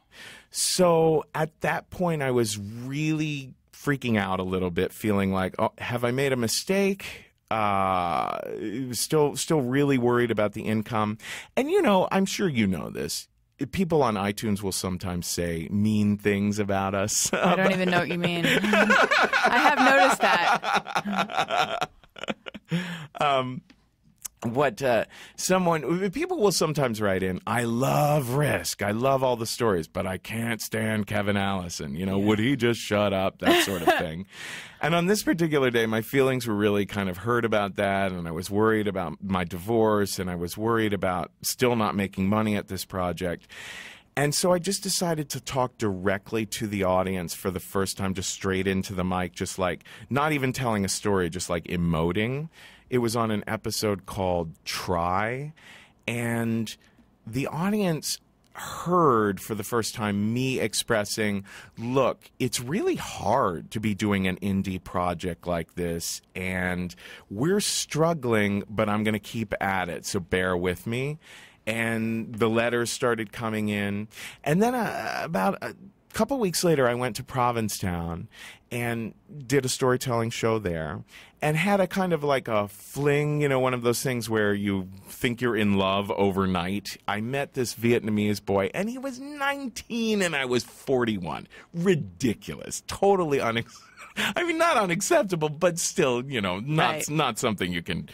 So at that point, I was really freaking out a little bit, feeling like, oh, have I made a mistake? Still really worried about the income. And, I'm sure you know this. People on iTunes will sometimes say mean things about us. I don't even know what you mean. I have noticed that. People will sometimes write in, I love Risk. I love all the stories, but I can't stand Kevin Allison. Would he just shut up? That sort of thing. And on this particular day, my feelings were really kind of hurt about that. And I was worried about my divorce, and I was worried about still not making money at this project. And so I just decided to talk directly to the audience for the first time, just straight into the mic, just like not even telling a story, just like emoting. It was on an episode called Try, and the audience heard for the first time me expressing, look, it's really hard to be doing an indie project like this, and we're struggling, but I'm going to keep at it, so bear with me. And the letters started coming in. And then about a couple weeks later, I went to Provincetown and did a storytelling show there and had a kind of like a fling, you know, one of those things where you think you're in love overnight. I met this Vietnamese boy, and he was 19 and I was 41. Ridiculous. Totally I mean, not unacceptable, but still, you know, not something you can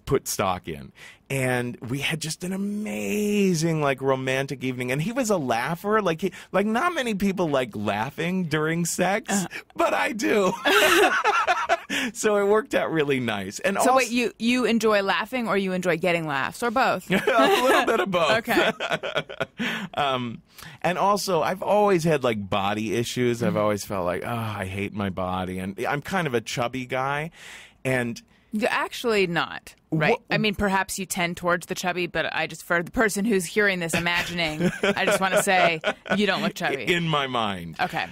put stock in. And we had just an amazing, like, romantic evening. And he was a laugher. Like not many people like laughing during sex, but I do. So it worked out really nice. And so also, wait, you enjoy laughing, or you enjoy getting laughs, or both? A little bit of both. Okay. And also, I've always had like body issues. I've always felt like, oh, I hate my body, and I'm kind of a chubby guy, and You're actually not, right? I mean, perhaps you tend towards the chubby, but I just, for the person who's hearing this, imagining, I just want to say you don't look chubby. In my mind. Okay.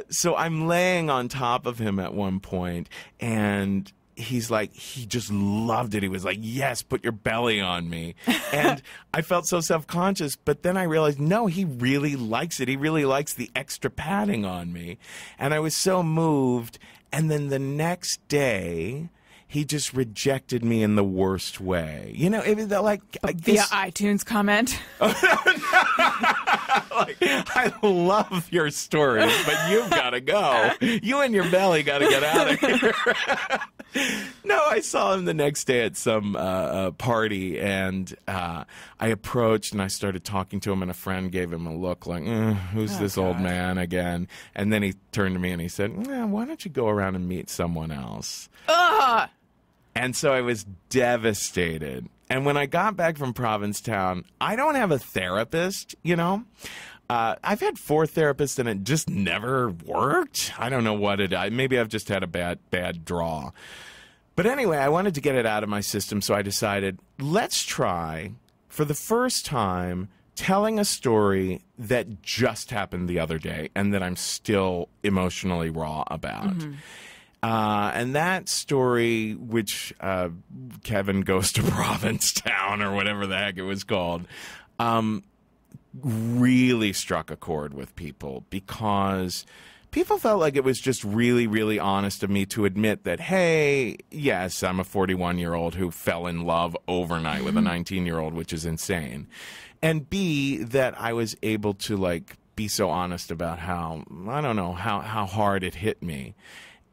So I'm laying on top of him at one point, and he's like, he just loved it. He was like, yes, put your belly on me. And I felt so self-conscious, but then I realized, no, he really likes it. He really likes the extra padding on me. And I was so moved. And then the next day, he just rejected me in the worst way. You know, it was like via iTunes comment. Like, I love your stories, but you've got to go. You and your belly got to get out of here. No, I saw him the next day at some party, and I approached and I started talking to him, and a friend gave him a look like, who's this old man again? And then he turned to me and he said, why don't you go around and meet someone else? Ugh! And so I was devastated. And when I got back from Provincetown, I don't have a therapist, you know. I've had 4 therapists and it just never worked. I don't know what maybe I've just had a bad draw. But anyway, I wanted to get it out of my system, so I decided, let's try, for the first time, telling a story that just happened the other day and that I'm still emotionally raw about. Mm-hmm. And that story, which Kevin Goes to Provincetown, or whatever the heck it was called, really struck a chord with people, because people felt like it was just really, really honest of me to admit that, hey, yes, I'm a 41-year-old who fell in love overnight with a 19-year-old, which is insane. And B, that I was able to, like, be so honest about how, I don't know, how hard it hit me.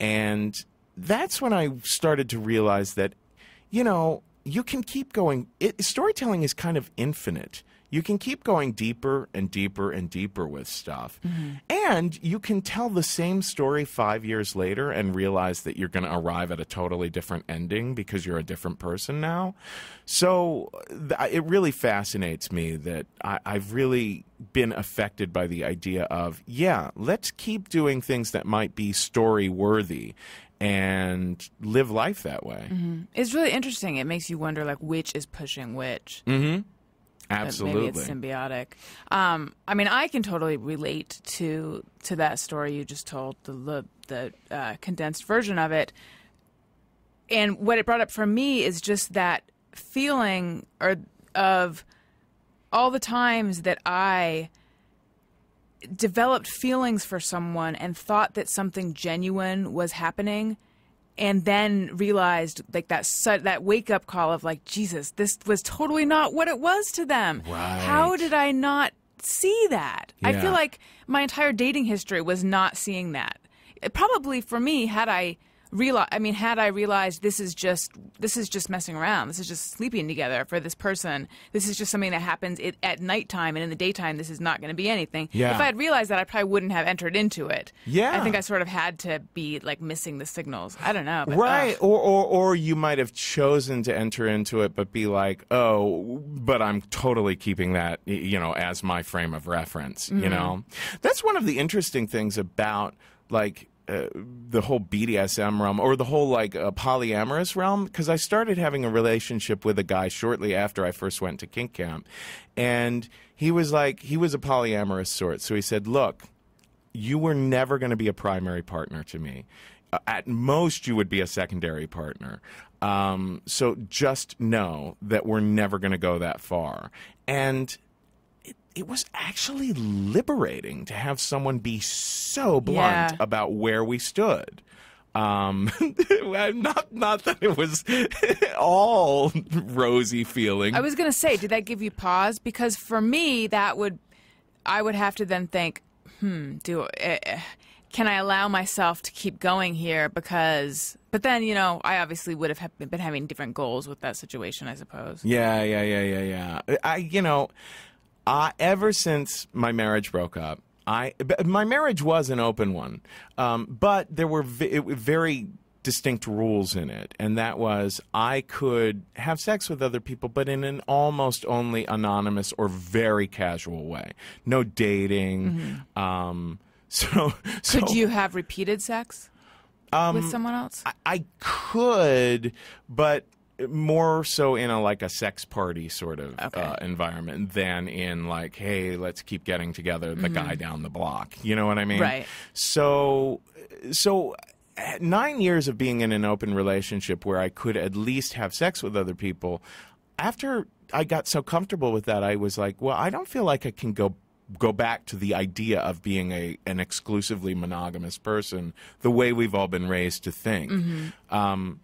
And that's when I started to realize that, you know, you can keep going. Storytelling is kind of infinite. You can keep going deeper and deeper and deeper with stuff. Mm-hmm. And you can tell the same story 5 years later and realize that you're going to arrive at a totally different ending because you're a different person now. So it really fascinates me that I've really been affected by the idea of, yeah, let's keep doing things that might be story-worthy and live life that way. Mm-hmm. It's really interesting. It makes you wonder, like, which is pushing which. Mm-hmm. Absolutely. Maybe it's symbiotic. I mean, I can totally relate to that story you just told, the condensed version of it. And what it brought up for me is just that feeling of all the times that I developed feelings for someone and thought that something genuine was happening, and then realized, like, that wake-up call of, like, Jesus, this was totally not what it was to them. Right. How did I not see that? Yeah. I feel like my entire dating history was not seeing that. Probably for me, had I had I realized this is just messing around, this is just sleeping together for this person, this is just something that happens at nighttime, and in the daytime this is not going to be anything. Yeah. If I had realized that, I probably wouldn't have entered into it. Yeah. I think I sort of had to be like missing the signals. I don't know. But, Right. Or you might have chosen to enter into it, but be like, oh, but I'm totally keeping that, as my frame of reference, That's one of the interesting things about, like, the whole BDSM realm, or the whole polyamorous realm, because I started having a relationship with a guy shortly after I first went to kink camp, and he was a polyamorous sort. So he said, look, you were never going to be a primary partner to me. At most, you would be a secondary partner. So just know that we're never going to go that far. And it was actually liberating to have someone be so blunt about where we stood. Not that it was all rosy feeling. I was going to say, did that give you pause? Because for me, I would have to then think, can I allow myself to keep going here? But then, I obviously would have been having different goals with that situation, I suppose. Yeah. Ever since my marriage broke up, my marriage was an open one, but there were very distinct rules in it, and that was I could have sex with other people, but in an almost only anonymous or very casual way. No dating. So could you have repeated sex with someone else? I could, but more so in a sex party sort of environment than in hey, let's keep getting together, the guy down the block. You know what I mean? Right. So 9 years of being in an open relationship where I could at least have sex with other people, after I got so comfortable with that, I was like, well, I don't feel like I can go back to the idea of being an exclusively monogamous person the way we've all been raised to think.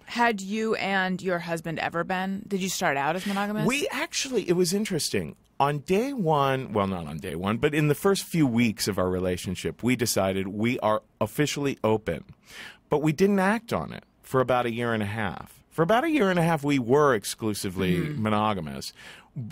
Had you and your husband ever been? Did you start out as monogamous? It was interesting. On day one, well, not on day one, but in the first few weeks of our relationship, we decided we are officially open. But we didn't act on it for about a year and a half. For about a year and a half, we were exclusively monogamous.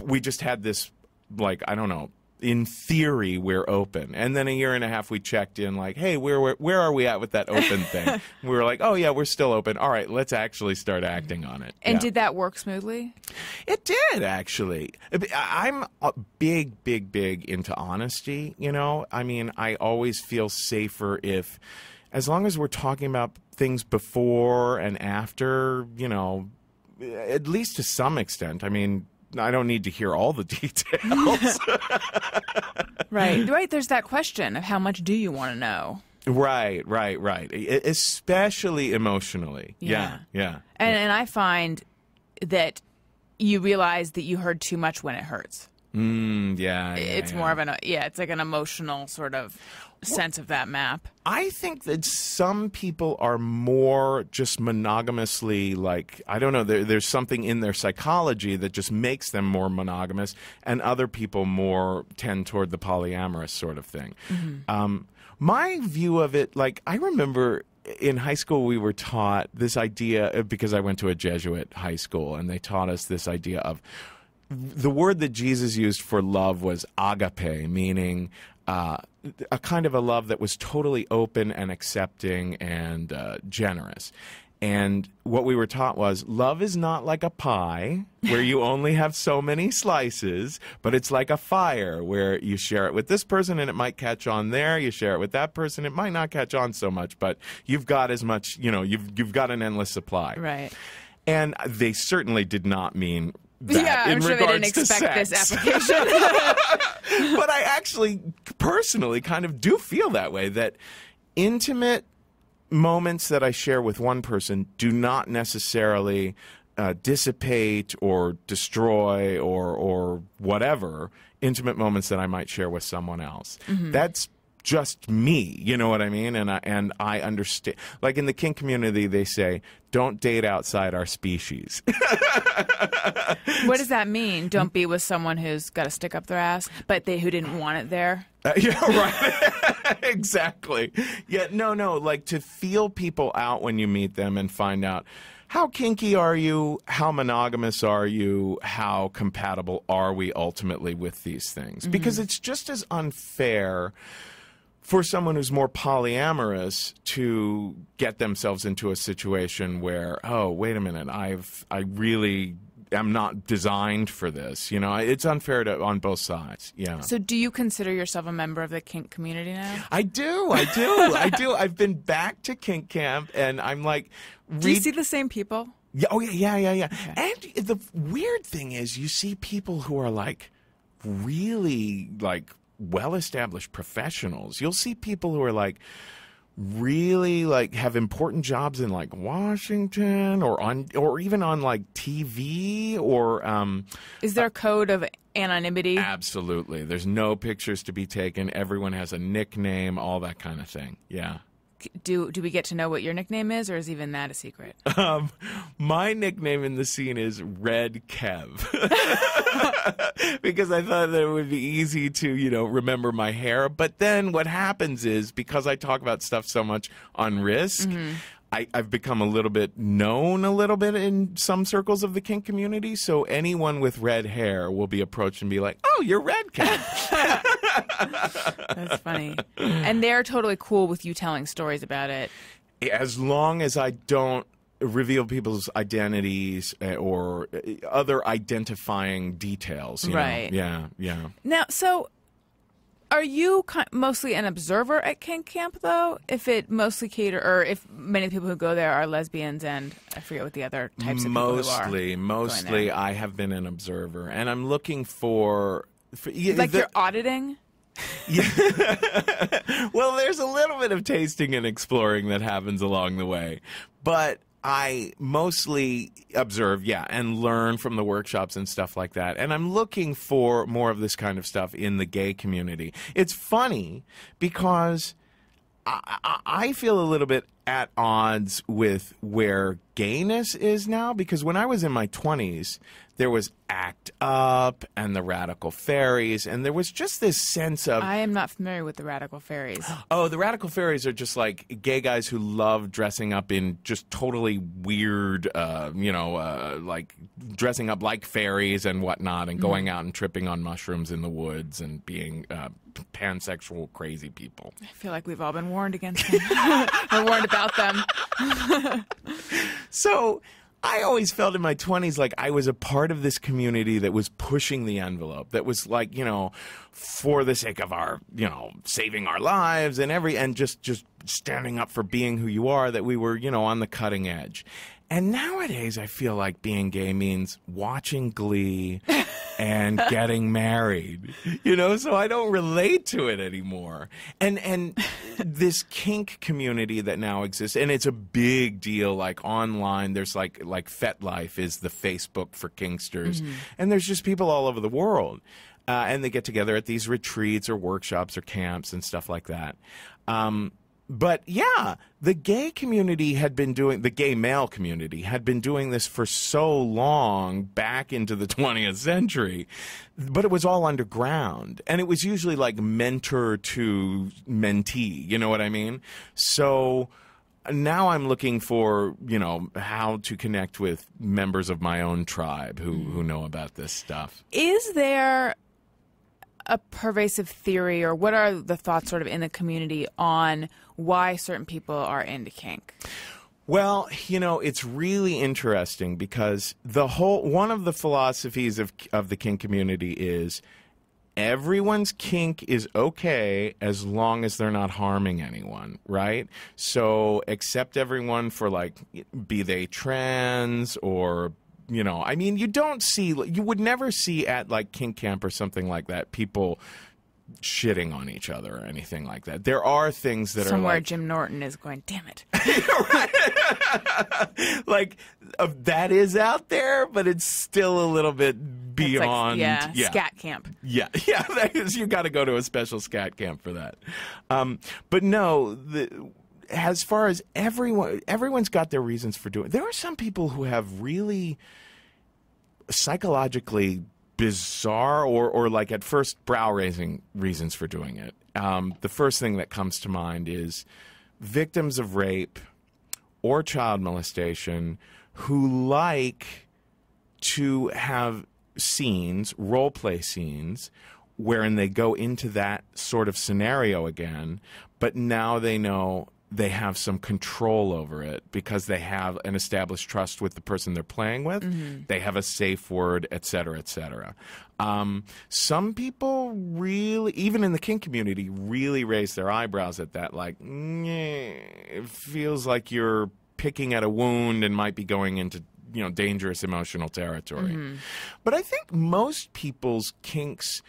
We just had this, I don't know, in theory, we're open. And then a year and a half, we checked in hey, where are we at with that open thing? We were like, oh, yeah, we're still open. All right, let's actually start acting on it. And did that work smoothly? It did, actually. I'm a big into honesty, I mean, I always feel safer as long as we're talking about things before and after, at least to some extent. I mean, I don't need to hear all the details. Right. There's that question of how much do you want to know? Right. Especially emotionally. Yeah. And I find that you realize that you heard too much when it hurts. It's more of it's like an emotional sort of sense of that map. I think that some people are more just monogamously I don't know, there's something in their psychology that just makes them more monogamous, and other people more tend toward the polyamorous sort of thing. My view of it, I remember in high school we were taught this idea, because I went to a Jesuit high school, and they taught us this idea of the word that Jesus used for love was agape, meaning a kind of a love that was totally open and accepting and generous. And what we were taught was love is not like a pie where you only have so many slices, but it's like a fire where you share it with this person and it might catch on there. You share it with that person, it might not catch on so much, but you've got as much, you've got an endless supply. Right. And they certainly did not mean that I'm in sure they didn't regards to expect sex. this application. But I actually personally kind of do feel that way, that intimate moments that I share with one person do not necessarily dissipate or destroy or whatever intimate moments that I might share with someone else. That's just me, you know what I mean? And I understand. Like in the kink community, they say, don't date outside our species. What does that mean? Don't be with someone who's got a stick up their ass, but who didn't want it there? Yeah, right. Exactly. Yeah, no, like to feel people out when you meet them and find out how kinky are you, how monogamous are you, how compatible are we ultimately with these things? Because it's just as unfair for someone who's more polyamorous to get themselves into a situation where, oh, wait a minute, I really am not designed for this. You know, it's unfair on both sides. Yeah. So do you consider yourself a member of the kink community now? I do. I've been back to kink camp, and I'm like, do you see the same people? Yeah. Oh, yeah. Okay. And the weird thing is, you see people who are like really like well-established professionals. You'll see people who are like really like have important jobs in like Washington or even on like TV or is there a code of anonymity? Absolutely. There's no pictures to be taken. Everyone has a nickname, all that kind of thing. Yeah. Do we get to know what your nickname is, or is even that a secret? My nickname in the scene is Red Kev. Because I thought that it would be easy to, remember my hair. But then what happens is, because I talk about stuff so much on Risk, I've become a little bit known in some circles of the kink community. So anyone with red hair will be approached and be like, oh, you're Red Kev. That's funny. And they're totally cool with you telling stories about it. As long as I don't reveal people's identities or other identifying details. You right. know? Yeah. Now, so are you mostly an observer at kink camp, though? If it mostly or if many of the people who go there are lesbians and I forget what the other types of people who are. Mostly I have been an observer. And I'm looking for like you're auditing? Yeah. Well, there's a little bit of tasting and exploring that happens along the way. But I mostly observe, and learn from the workshops and stuff like that. And I'm looking for more of this kind of stuff in the gay community. It's funny because I feel a little bit at odds with where gayness is now, because when I was in my 20s, there was ACT UP and the Radical Fairies, and there was just this sense of... I am not familiar with the Radical Fairies. Oh, the Radical Fairies are just like gay guys who love dressing up in just totally weird, like dressing up like fairies and whatnot, and going out and tripping on mushrooms in the woods and being pansexual crazy people. I feel like we've all been warned against them. Or warned about them. So I always felt in my 20s like I was a part of this community that was pushing the envelope, that was like, for the sake of our, saving our lives and just standing up for being who you are, that we were, on the cutting edge. And nowadays I feel like being gay means watching Glee and getting married, so I don't relate to it anymore. And this kink community that now exists, and it's a big deal, like online, there's like FetLife is the Facebook for kinksters, and there's just people all over the world. And they get together at these retreats or workshops or camps and stuff like that. But yeah, the gay male community had been doing this for so long, back into the 20th century, but it was all underground. And it was usually like mentor to mentee, you know what I mean? So now I'm looking for, how to connect with members of my own tribe who know about this stuff. Is there a pervasive theory, or what are the thoughts sort of in the community on why certain people are into kink? Well, it's really interesting because one of the philosophies of the kink community is everyone's kink is okay as long as they're not harming anyone, right? So accept everyone for be they trans or you would never see at kink camp or something like that people shitting on each other or anything like that. There are things that Somewhere are like, Jim Norton is going, damn it. like that is out there, but it's still a little bit beyond. Like, scat camp. Yeah, that is, you got to go to a special scat camp for that. But no, as far as everyone's got their reasons for doing it. There are some people who have really psychologically bizarre or like at first brow-raising reasons for doing it. The first thing that comes to mind is victims of rape or child molestation who like to have scenes, role-play scenes, wherein they go into that sort of scenario again, but now they know they have some control over it because they have an established trust with the person they're playing with. Mm-hmm. They have a safe word, et cetera, et cetera. Some people really, even in the kink community, really raise their eyebrows at that. Like, it feels like you're picking at a wound and might be going into, dangerous emotional territory. Mm-hmm. But I think most people's kinks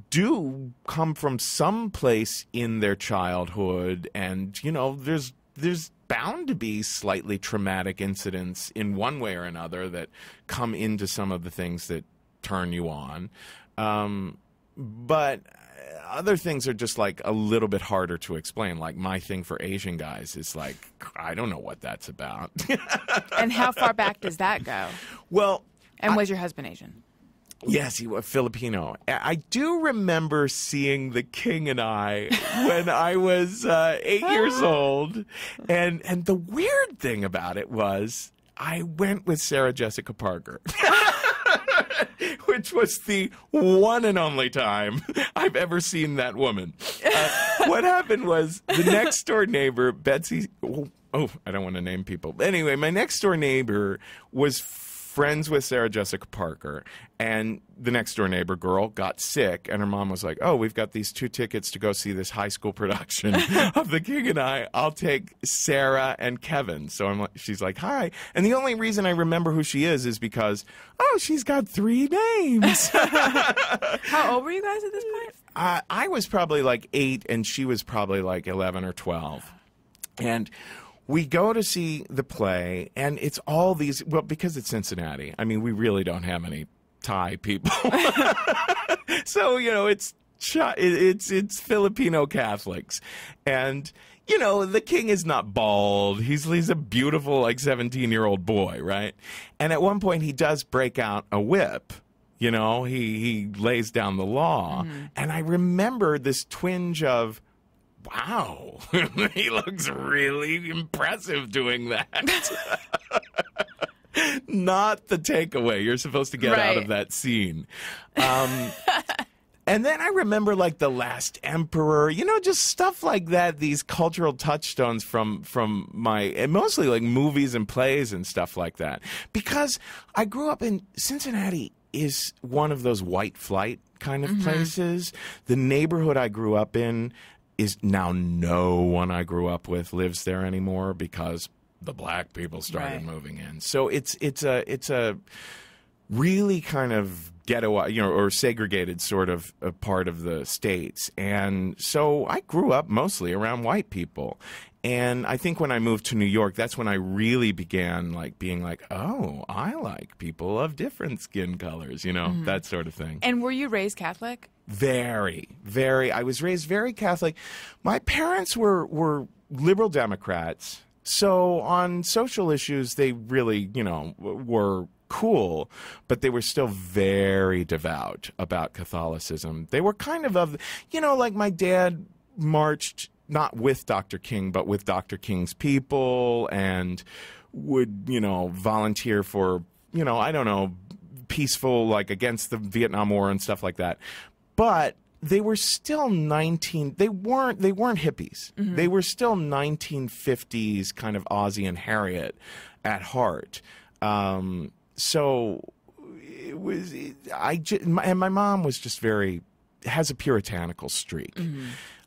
do come from some place in their childhood, and there's bound to be slightly traumatic incidents in one way or another that come into some of the things that turn you on. But other things are just like a little bit harder to explain. Like my thing for Asian guys is like, I don't know what that's about. And how far back does that go? Well, and was your husband Asian? Yes, he was Filipino. I do remember seeing The King and I when I was 8 years old. And the weird thing about it was I went with Sarah Jessica Parker. Which was the one and only time I've ever seen that woman. What happened was the next door neighbor, Betsy. Oh, I don't want to name people. Anyway, my next door neighbor was friends with Sarah Jessica Parker, and the next door neighbor girl got sick, and her mom was like, "Oh, we've got these 2 tickets to go see this high school production of The King and I. I'll take Sarah and Kevin." So she's like, "Hi," and the only reason I remember who she is because she's got 3 names. How old were you guys at this point? I was probably like 8, and she was probably like 11 or 12, and we go to see the play, and it's all these, well, because it's Cincinnati. I mean, we really don't have any Thai people. So, it's Filipino Catholics. And, the king is not bald. He's a beautiful, like, 17-year-old boy, right? And at one point, he does break out a whip. He lays down the law. Mm-hmm. And I remember this twinge of, wow, he looks really impressive doing that. Not the takeaway you're supposed to get out of that scene. And then I remember like The Last Emperor, just stuff like that, these cultural touchstones from my, mostly like movies and plays and stuff like that. Because I grew up in Cincinnati is one of those white flight kind of places. The neighborhood I grew up in is now no one I grew up with lives there anymore because the black people started moving in. So it's a really kind of ghetto, or segregated sort of a part of the States. And so I grew up mostly around white people. And I think when I moved to New York, that's when I really began like being like, oh, I like people of different skin colors, that sort of thing. And were you raised Catholic? Very, very. I was raised very Catholic. My parents were liberal Democrats. So on social issues, they really, were cool, but they were still very devout about Catholicism. They were kind of, like my dad marched not with Dr. King, but with Dr. King's people and would, volunteer for, I don't know, peaceful, like against the Vietnam War and stuff like that. But they were still they weren't hippies. Mm-hmm. They were still 1950s kind of Ozzie and Harriet at heart. So it was, and my mom was just has a puritanical streak. Mm-hmm.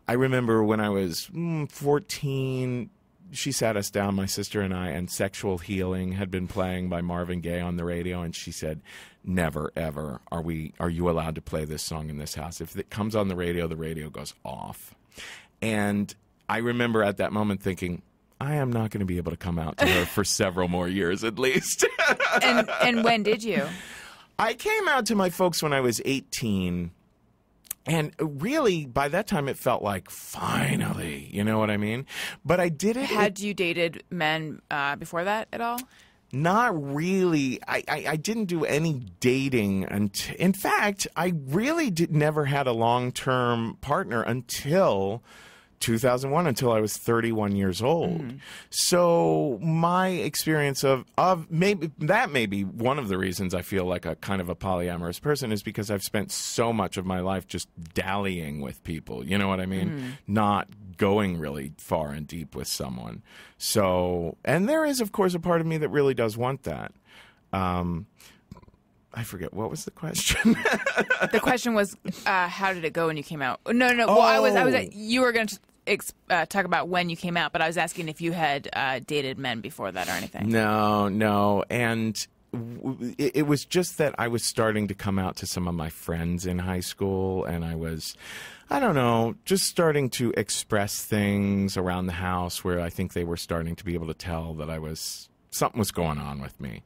I remember when I was 14, she sat us down, my sister and I, and Sexual Healing had been playing by Marvin Gaye on the radio, and she said, never, ever are you allowed to play this song in this house. If it comes on the radio goes off. And I remember at that moment thinking, I am not going to be able to come out to her for several more years at least. And when did you? I came out to my folks when I was 18. And really, by that time, it felt like, finally, you know what I mean? But I did it. Had you dated men before that at all? Not really. I didn't do any dating. In fact, I really never had a long-term partner until 2001, until I was 31 years old. So my experience of maybe that may be one of the reasons I feel like a kind of a polyamorous person, is because I've spent so much of my life just dallying with people. You know what I mean? Not going really far and deep with someone. So, and there is, of course, a part of me that really does want that. I forget, what was the question? The question was, how did it go when you came out? No. Well, you were going to talk about when you came out, but I was asking if you had dated men before that or anything. No. And it was just that I was starting to come out to some of my friends in high school, and I was, I don't know, just starting to express things around the house where I think they were starting to be able to tell that something was going on with me.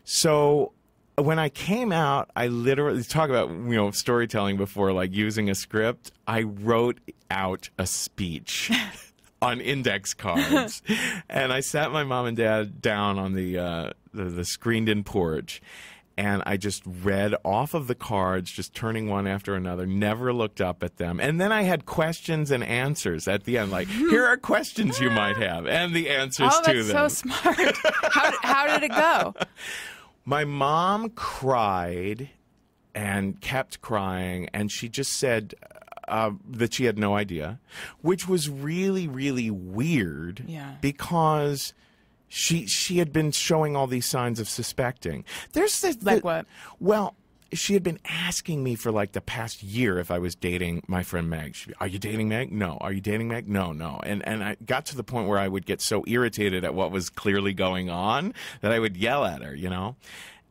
So when I came out, I literally, talk about, storytelling before, like using a script, I wrote out a speech on index cards. And I sat my mom and dad down on the screened-in porch, and I just read off of the cards, just turning one after another, never looked up at them. And then I had questions and answers at the end, like, here are questions you might have, and the answers to them. Oh, that's so smart. How did it go? My mom cried and kept crying, and she just said that she had no idea, which was really, really weird. Yeah. Because she had been showing all these signs of suspecting. There's this, like what? Well, she had been asking me for like the past year if I was dating my friend Meg. She'd be, are you dating Meg? No. Are you dating Meg? No. And I got to the point where I would get so irritated at what was clearly going on that I would yell at her,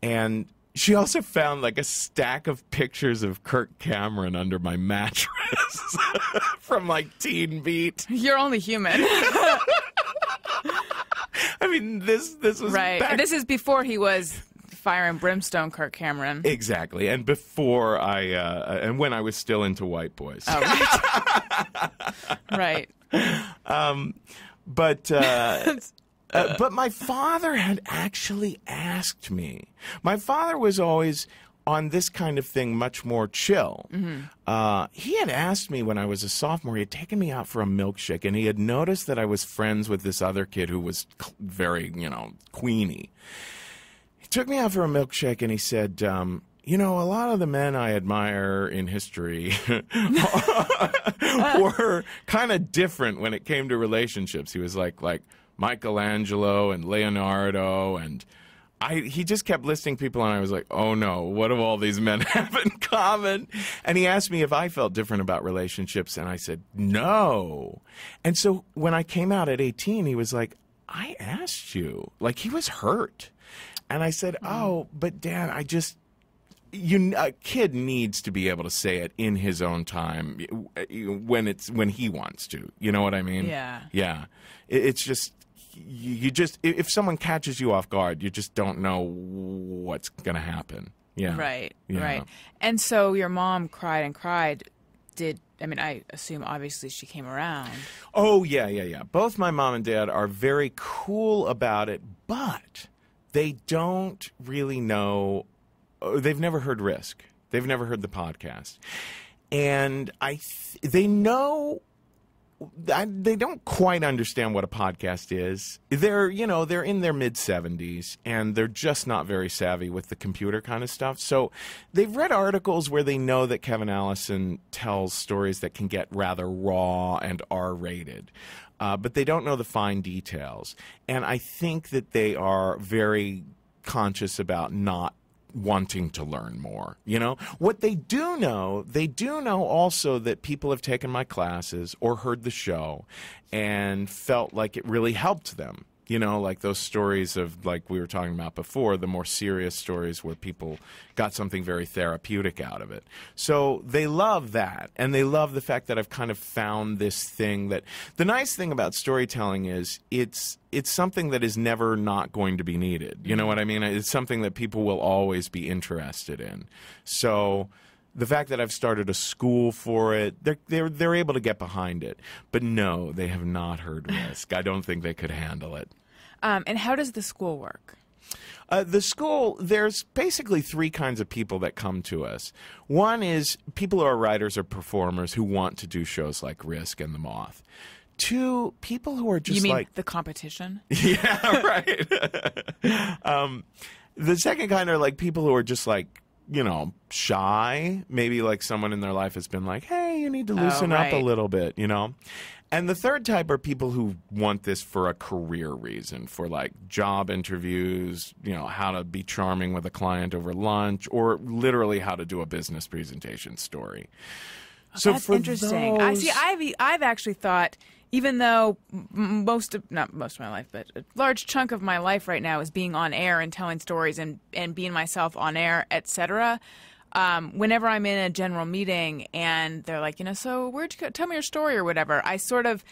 And she also found like a stack of pictures of Kirk Cameron under my mattress from like Teen Beat. You're only human. I mean, this was right. back... And this is before he was Fire and Brimstone Kirk Cameron. Exactly, and before and when I was still into white boys. Oh, right. Right. But my father had actually asked me. My father was always on this kind of thing much more chill. He had asked me when I was a sophomore, he had taken me out for a milkshake, and he had noticed that I was friends with this other kid who was very, queeny. He took me out for a milkshake, and he said, a lot of the men I admire in history were kind of different when it came to relationships. He was like Michelangelo and Leonardo, and he just kept listing people, and I was like, oh no, what do all these men have in common? And he asked me if I felt different about relationships, and I said, no. And so when I came out at 18, he was like, I asked you. Like, he was hurt. And I said, oh, but Dad, a kid needs to be able to say it in his own time when he wants to. You know what I mean? Yeah. Yeah. It's just, if someone catches you off guard, you just don't know what's going to happen. Yeah. Right. Yeah. Right. And so your mom cried and cried. I assume obviously she came around. Oh, yeah. Both my mom and dad are very cool about it, but they don't really know. They've never heard Risk. They've never heard the podcast. And they know, they don't quite understand what a podcast is. They're in their mid-70s, and they're just not very savvy with the computer kind of stuff. So they've read articles where they know that Kevin Allison tells stories that can get rather raw and R-rated. But they don't know the fine details. And I think that they are very conscious about not wanting to learn more. You know, what they do know also that people have taken my classes or heard the show and felt like it really helped them. You know, like those stories of, like we were talking about before, the more serious stories where people got something very therapeutic out of it. So they love that, and they love the fact that I've kind of found this thing that the nice thing about storytelling is it's something that is never not going to be needed. You know what I mean? It's something that people will always be interested in. So the fact that I've started a school for it, they're able to get behind it. But no, they have not heard Risk. I don't think they could handle it. And how does the school work? The school, there's basically three kinds of people that come to us. One is people who are writers or performers who want to do shows like Risk and The Moth. Two, people who are just You mean like the competition? Yeah, right. The second kind are like people who are just like, you know, shy. Maybe like someone in their life has been like, hey, you need to loosen up a little bit, you know. And the third type are people who want this for a career reason, for like job interviews, you know, how to be charming with a client over lunch, or literally how to do a business presentation story. So That's for interesting. those... I've actually thought, even though not most of my life, but a large chunk of my life right now is being on air and telling stories and being myself on air, etc. Whenever I'm in a general meeting and they're like, you know, so where'd you go? Tell me your story or whatever, I sort of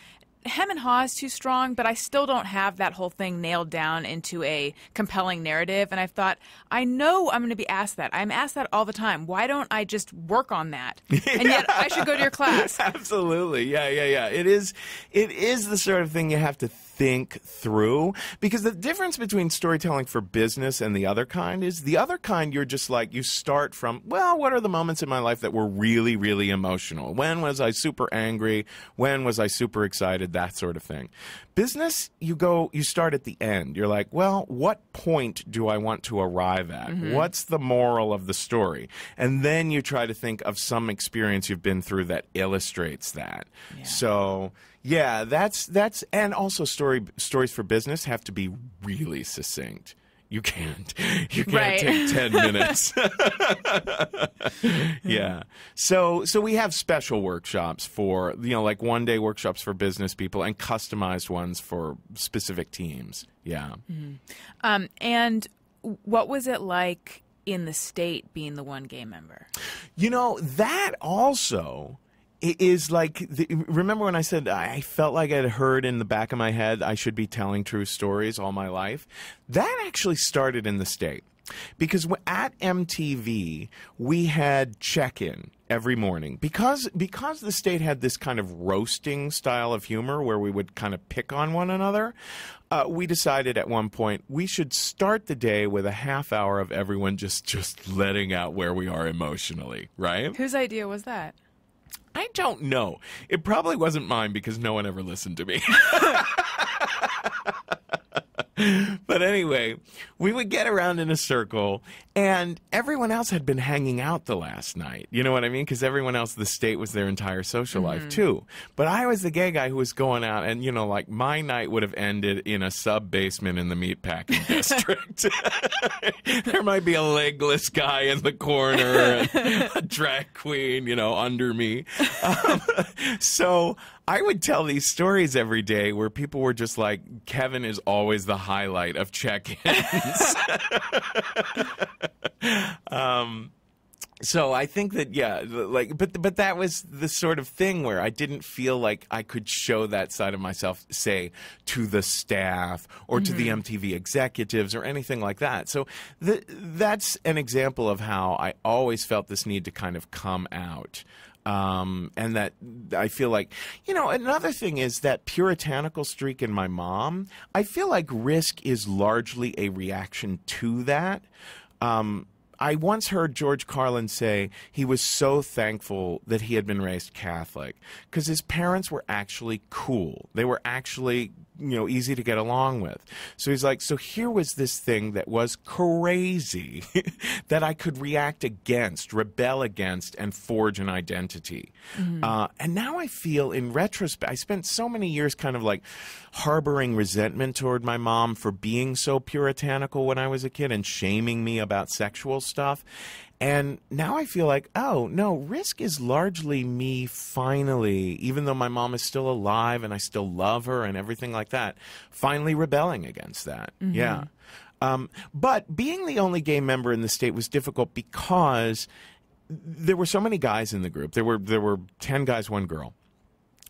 hem and haw is too strong, but I still don't have that whole thing nailed down into a compelling narrative. And I've thought, I know I'm going to be asked that. I'm asked that all the time. Why don't I just work on that? And yet I should go to your class. Absolutely. Yeah. It is the sort of thing you have to think through, because the difference between storytelling for business and the other kind is the other kind, you're just like, you start from, well, what are the moments in my life that were really, really emotional? When was I super angry? When was I super excited? That sort of thing. Business, you start at the end. You're like, well, what point do I want to arrive at? Mm-hmm. What's the moral of the story? And then you try to think of some experience you've been through that illustrates that. Yeah. So yeah, that's and also stories for business have to be really succinct. You can't right. take 10 minutes. Yeah. So we have special workshops for, you know, like one-day workshops for business people and customized ones for specific teams. Yeah. Mm-hmm. And what was it like in the state being the one gay member? You know, that also... It is like, remember when I said I felt like I'd heard in the back of my head I should be telling true stories all my life? That actually started in the state. Because at MTV, we had check-in every morning. Because the state had this kind of roasting style of humor where we would kind of pick on one another, we decided at one point we should start the day with a half hour of everyone just letting out where we are emotionally, right? Whose idea was that? I don't know. It probably wasn't mine because no one ever listened to me. But anyway, we would get around in a circle, and everyone else had been hanging out the last night. You know what I mean? Because everyone else in the state was their entire social life, too. But I was the gay guy who was going out, and, you know, like, my night would have ended in a sub-basement in the meatpacking district. There might be a legless guy in the corner, and a drag queen, you know, under me. So I would tell these stories every day where people were just like, Kevin is always the highlight of check-ins. So I think that, yeah, like, but that was the sort of thing where I didn't feel like I could show that side of myself, say, to the staff or to the MTV executives or anything like that. So that's an example of how I always felt this need to kind of come out. And that I feel like, you know, another thing is that puritanical streak in my mom. I feel like Risk is largely a reaction to that. I once heard George Carlin say he was so thankful that he had been raised Catholic because his parents were actually cool. They were actually easy to get along with. So he's like, so here was this thing that was crazy that I could react against, rebel against, and forge an identity. And now I feel, in retrospect, I spent so many years kind of like harboring resentment toward my mom for being so puritanical when I was a kid and shaming me about sexual stuff. And now I feel like, oh, no, Risk is largely me finally, even though my mom is still alive and I still love her and everything like that, finally rebelling against that. Yeah. But being the only gay member in the state was difficult because there were so many guys in the group. There were 10 guys, 1 girl.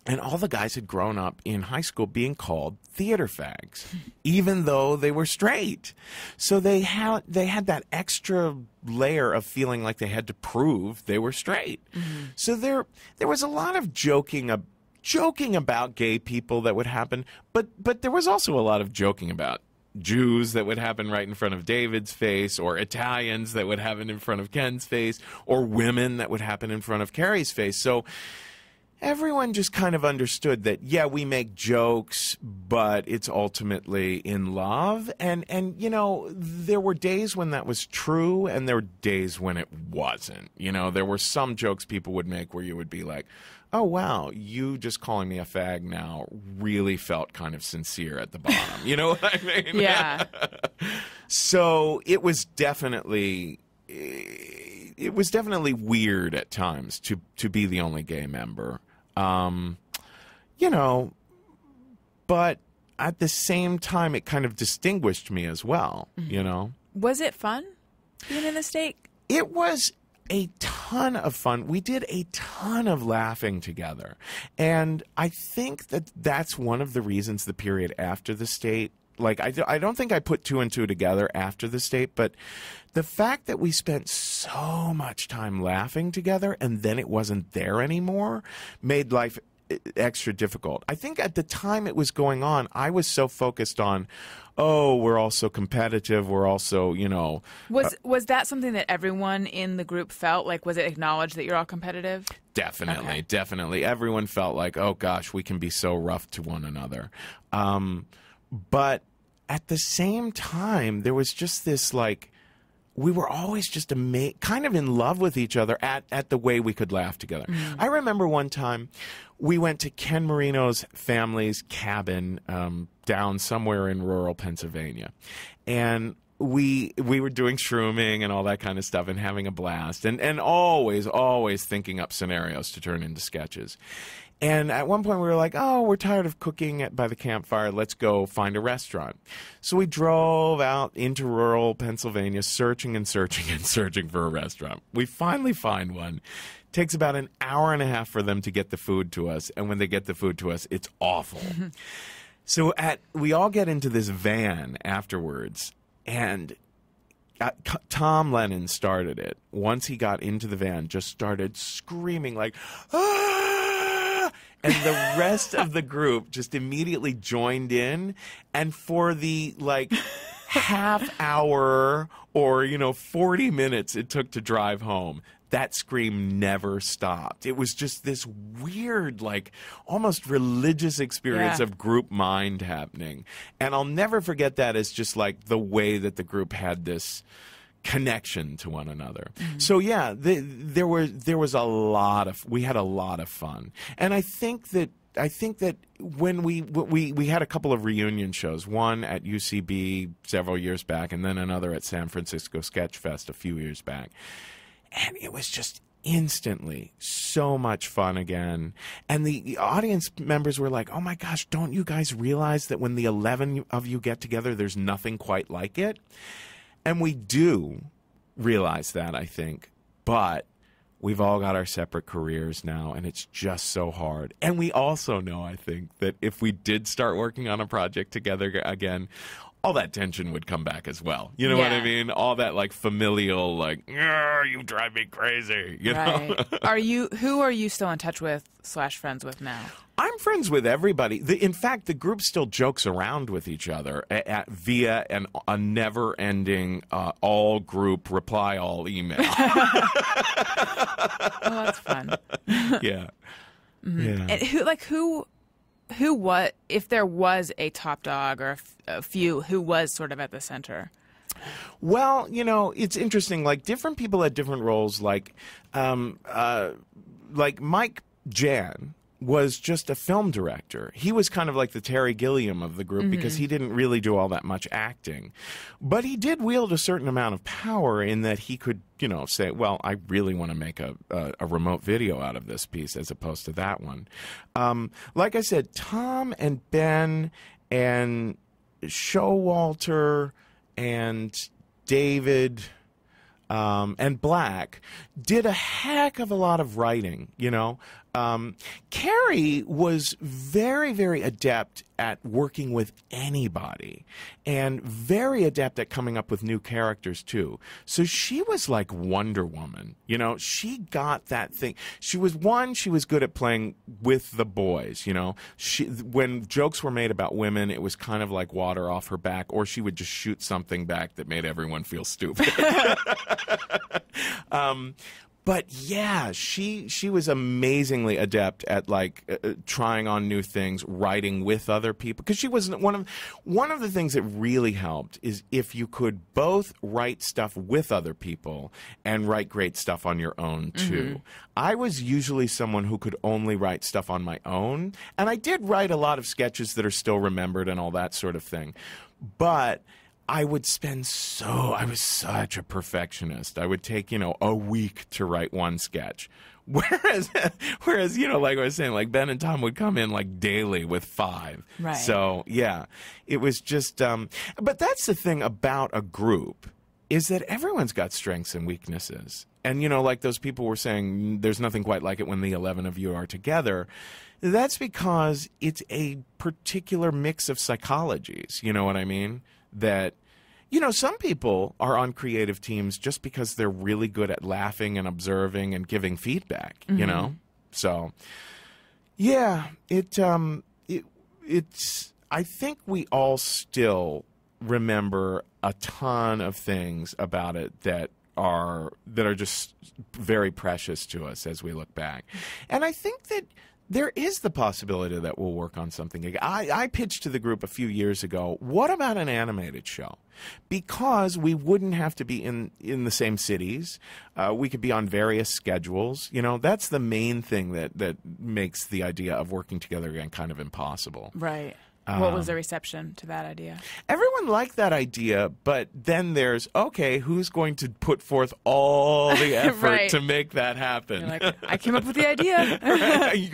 And all the guys had grown up in high school being called theater fags, even though they were straight. So they had that extra layer of feeling like they had to prove they were straight. So there was a lot of joking about gay people that would happen, but there was also a lot of joking about Jews that would happen right in front of David's face, or Italians that would happen in front of Ken's face, or women that would happen in front of Carrie's face. So everyone just kind of understood that, yeah, we make jokes, but it's ultimately in love. And there were days when that was true, and there were days when it wasn't. There were some jokes people would make where you would be like, oh, wow, you just calling me a fag now really felt kind of sincere at the bottom. You know what I mean? Yeah. So it was definitely weird at times to be the only gay member. But at the same time, it kind of distinguished me as well, Was it fun being in the state? It was a ton of fun. We did a ton of laughing together. And I think that that's one of the reasons the period after the state, like, I don't think I put 2 and 2 together after the state, but the fact that we spent so much time laughing together and then it wasn't there anymore made life extra difficult. I think at the time it was going on, I was so focused on, oh, we're all so competitive, we're also, Was that something that everyone in the group felt? Like, was it acknowledged that you're all competitive? Definitely, Okay. Definitely. Everyone felt like, oh gosh, we can be so rough to one another. But at the same time, there was just this, like, we were always just kind of in love with each other at the way we could laugh together. I remember one time we went to Ken Marino's family's cabin down somewhere in rural Pennsylvania. And we were doing shrooming and all that kind of stuff and having a blast and always thinking up scenarios to turn into sketches. And at one point we were like, oh, we're tired of cooking by the campfire. Let's go find a restaurant. So we drove out into rural Pennsylvania searching for a restaurant. We finally find one. Takes about an hour and a half for them to get the food to us. And when they get the food to us, it's awful. So we all get into this van afterwards. And Tom Lennon started it. Once he got into the van, just started screaming like, ah! And the rest of the group just immediately joined in. And for the, like, half hour or, 40 minutes it took to drive home, that scream never stopped. It was just this weird, like, almost religious experience of group mind happening. And I'll never forget that as just, like, the way that the group had this connection to one another. So yeah, there was we had a lot of fun. And I think that when we had a couple of reunion shows, one at UCB several years back and then another at San Francisco Sketch Fest a few years back. And it was just instantly so much fun again. And the audience members were like, oh my gosh, don't you guys realize that when the 11 of you get together, there's nothing quite like it? And we do realize that, I think, but we've all got our separate careers now, and it's just so hard. And we also know, I think, that if we did start working on a project together again, all that tension would come back as well. You know what I mean? All that, like, familial, like, you drive me crazy, you know? Who are you still in touch with / friends with now? I'm friends with everybody. In fact, the group still jokes around with each other via a never-ending all-group reply-all email. Oh, that's fun. Yeah. Mm-hmm. Yeah. And who if there was a top dog or a few, who was sort of at the center? Well, it's interesting. Like, different people had different roles. Like Mike Jan was just a film director. He was kind of like the Terry Gilliam of the group because he didn't really do all that much acting. But he did wield a certain amount of power in that he could, say, well, I really want to make a remote video out of this piece as opposed to that one. Like I said, Tom and Ben and Showalter and David and Black did a heck of a lot of writing, Carrie was very, very adept at working with anybody and very adept at coming up with new characters, too. So she was like Wonder Woman. She got that thing. She was good at playing with the boys, when jokes were made about women, it was kind of like water off her back, or she would just shoot something back that made everyone feel stupid. But yeah, she was amazingly adept at trying on new things, writing with other people. Because she was one of the things that really helped is if you could both write stuff with other people and write great stuff on your own too. I was usually someone who could only write stuff on my own, and I did write a lot of sketches that are still remembered and all that sort of thing. But I was such a perfectionist. I would take, a week to write one sketch. Whereas, like I was saying, like Ben and Tom would come in like daily with 5. Right. So, yeah, it was just, but that's the thing about a group is that everyone's got strengths and weaknesses. And, like those people were saying, there's nothing quite like it when the 11 of you are together. That's because it's a particular mix of psychologies. You know what I mean? That, some people are on creative teams just because they're really good at laughing and observing and giving feedback, So, yeah, it's, I think we all still remember a ton of things about it that are just very precious to us as we look back. And I think that there is the possibility that we'll work on something. I pitched to the group a few years ago, what about an animated show? Because we wouldn't have to be in the same cities. We could be on various schedules. That's the main thing that makes the idea of working together again kind of impossible. Right. What was the reception to that idea? Everyone liked that idea, but then there's, okay, who's going to put forth all the effort right. to make that happen? You're like, I came up with the idea.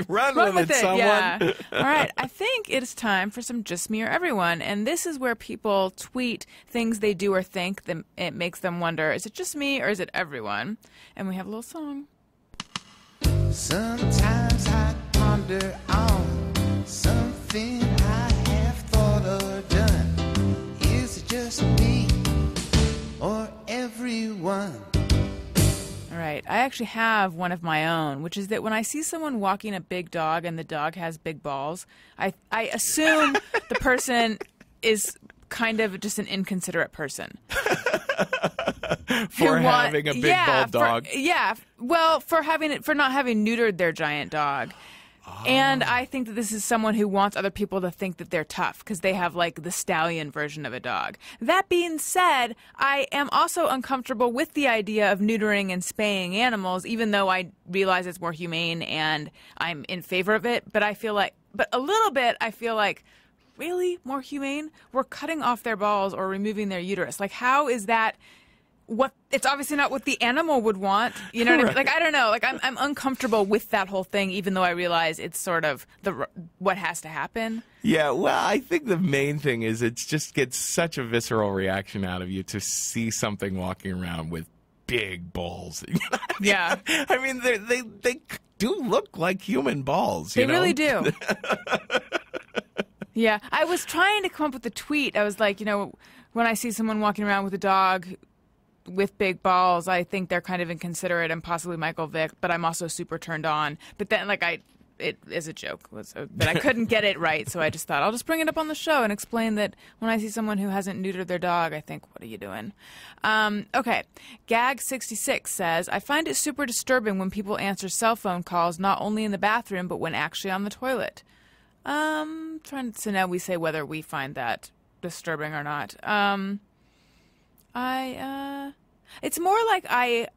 Run with it, someone. Yeah. All right. I think it is time for some Just Me or Everyone. And this is where people tweet things they do or think that it makes them wonder, is it just me or is it everyone? And we have a little song. Sometimes I ponder on something I have thought or done. Is it just me or everyone? All right. I actually have one of my own, which is that when I see someone walking a big dog and the dog has big balls, I assume the person is kind of just an inconsiderate person. For having a big bald dog. For not having neutered their giant dog. Oh. And I think that this is someone who wants other people to think that they're tough because they have like the stallion version of a dog. That being said, I am also uncomfortable with the idea of neutering and spaying animals, even though I realize it's more humane and I'm in favor of it. But I feel like really more humane? We're cutting off their balls or removing their uterus. Like, how is that? It's obviously not what the animal would want. You know what I mean? Like, I don't know. Like, I'm uncomfortable with that whole thing, even though I realize it's sort of what has to happen. Yeah, well, I think the main thing is it just gets such a visceral reaction out of you to see something walking around with big balls. Yeah. I mean, they do look like human balls. They really do. Yeah. I was trying to come up with a tweet. I was like, when I see someone walking around with a dog with big balls, I think they're kind of inconsiderate and possibly Michael Vick, but I'm also super turned on. But then, it is a joke, but I couldn't get it right, so I just thought I'll just bring it up on the show and explain that when I see someone who hasn't neutered their dog, I think, what are you doing? Okay, Gag66 says, I find it super disturbing when people answer cell phone calls not only in the bathroom, but when actually on the toilet. So now we say whether we find that disturbing or not. It's more like I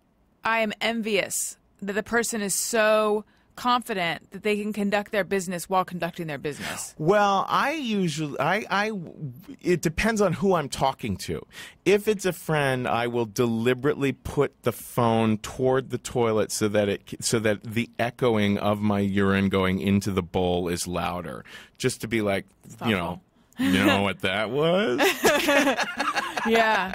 am envious that the person is so confident that they can conduct their business while conducting their business. Well, it depends on who I'm talking to. If it's a friend, I will deliberately put the phone toward the toilet so that the echoing of my urine going into the bowl is louder, just to be like, you know what that was? Yeah.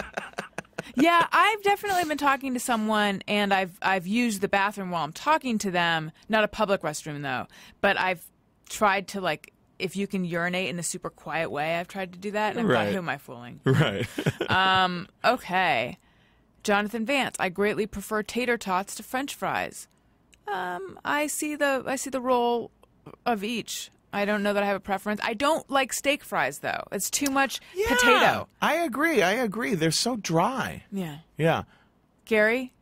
Yeah, I've definitely been talking to someone, and I've used the bathroom while I'm talking to them. Not a public restroom, though. But I've tried to, like, if you can urinate in a super quiet way, I've tried to do that. And I thought, who am I fooling? Right. Okay. Jonathan Vance, I greatly prefer tater tots to French fries. I see the role of each. I don't know that I have a preference. I don't like steak fries, though. It's too much potato. I agree. They're so dry. Yeah. Yeah. Gary,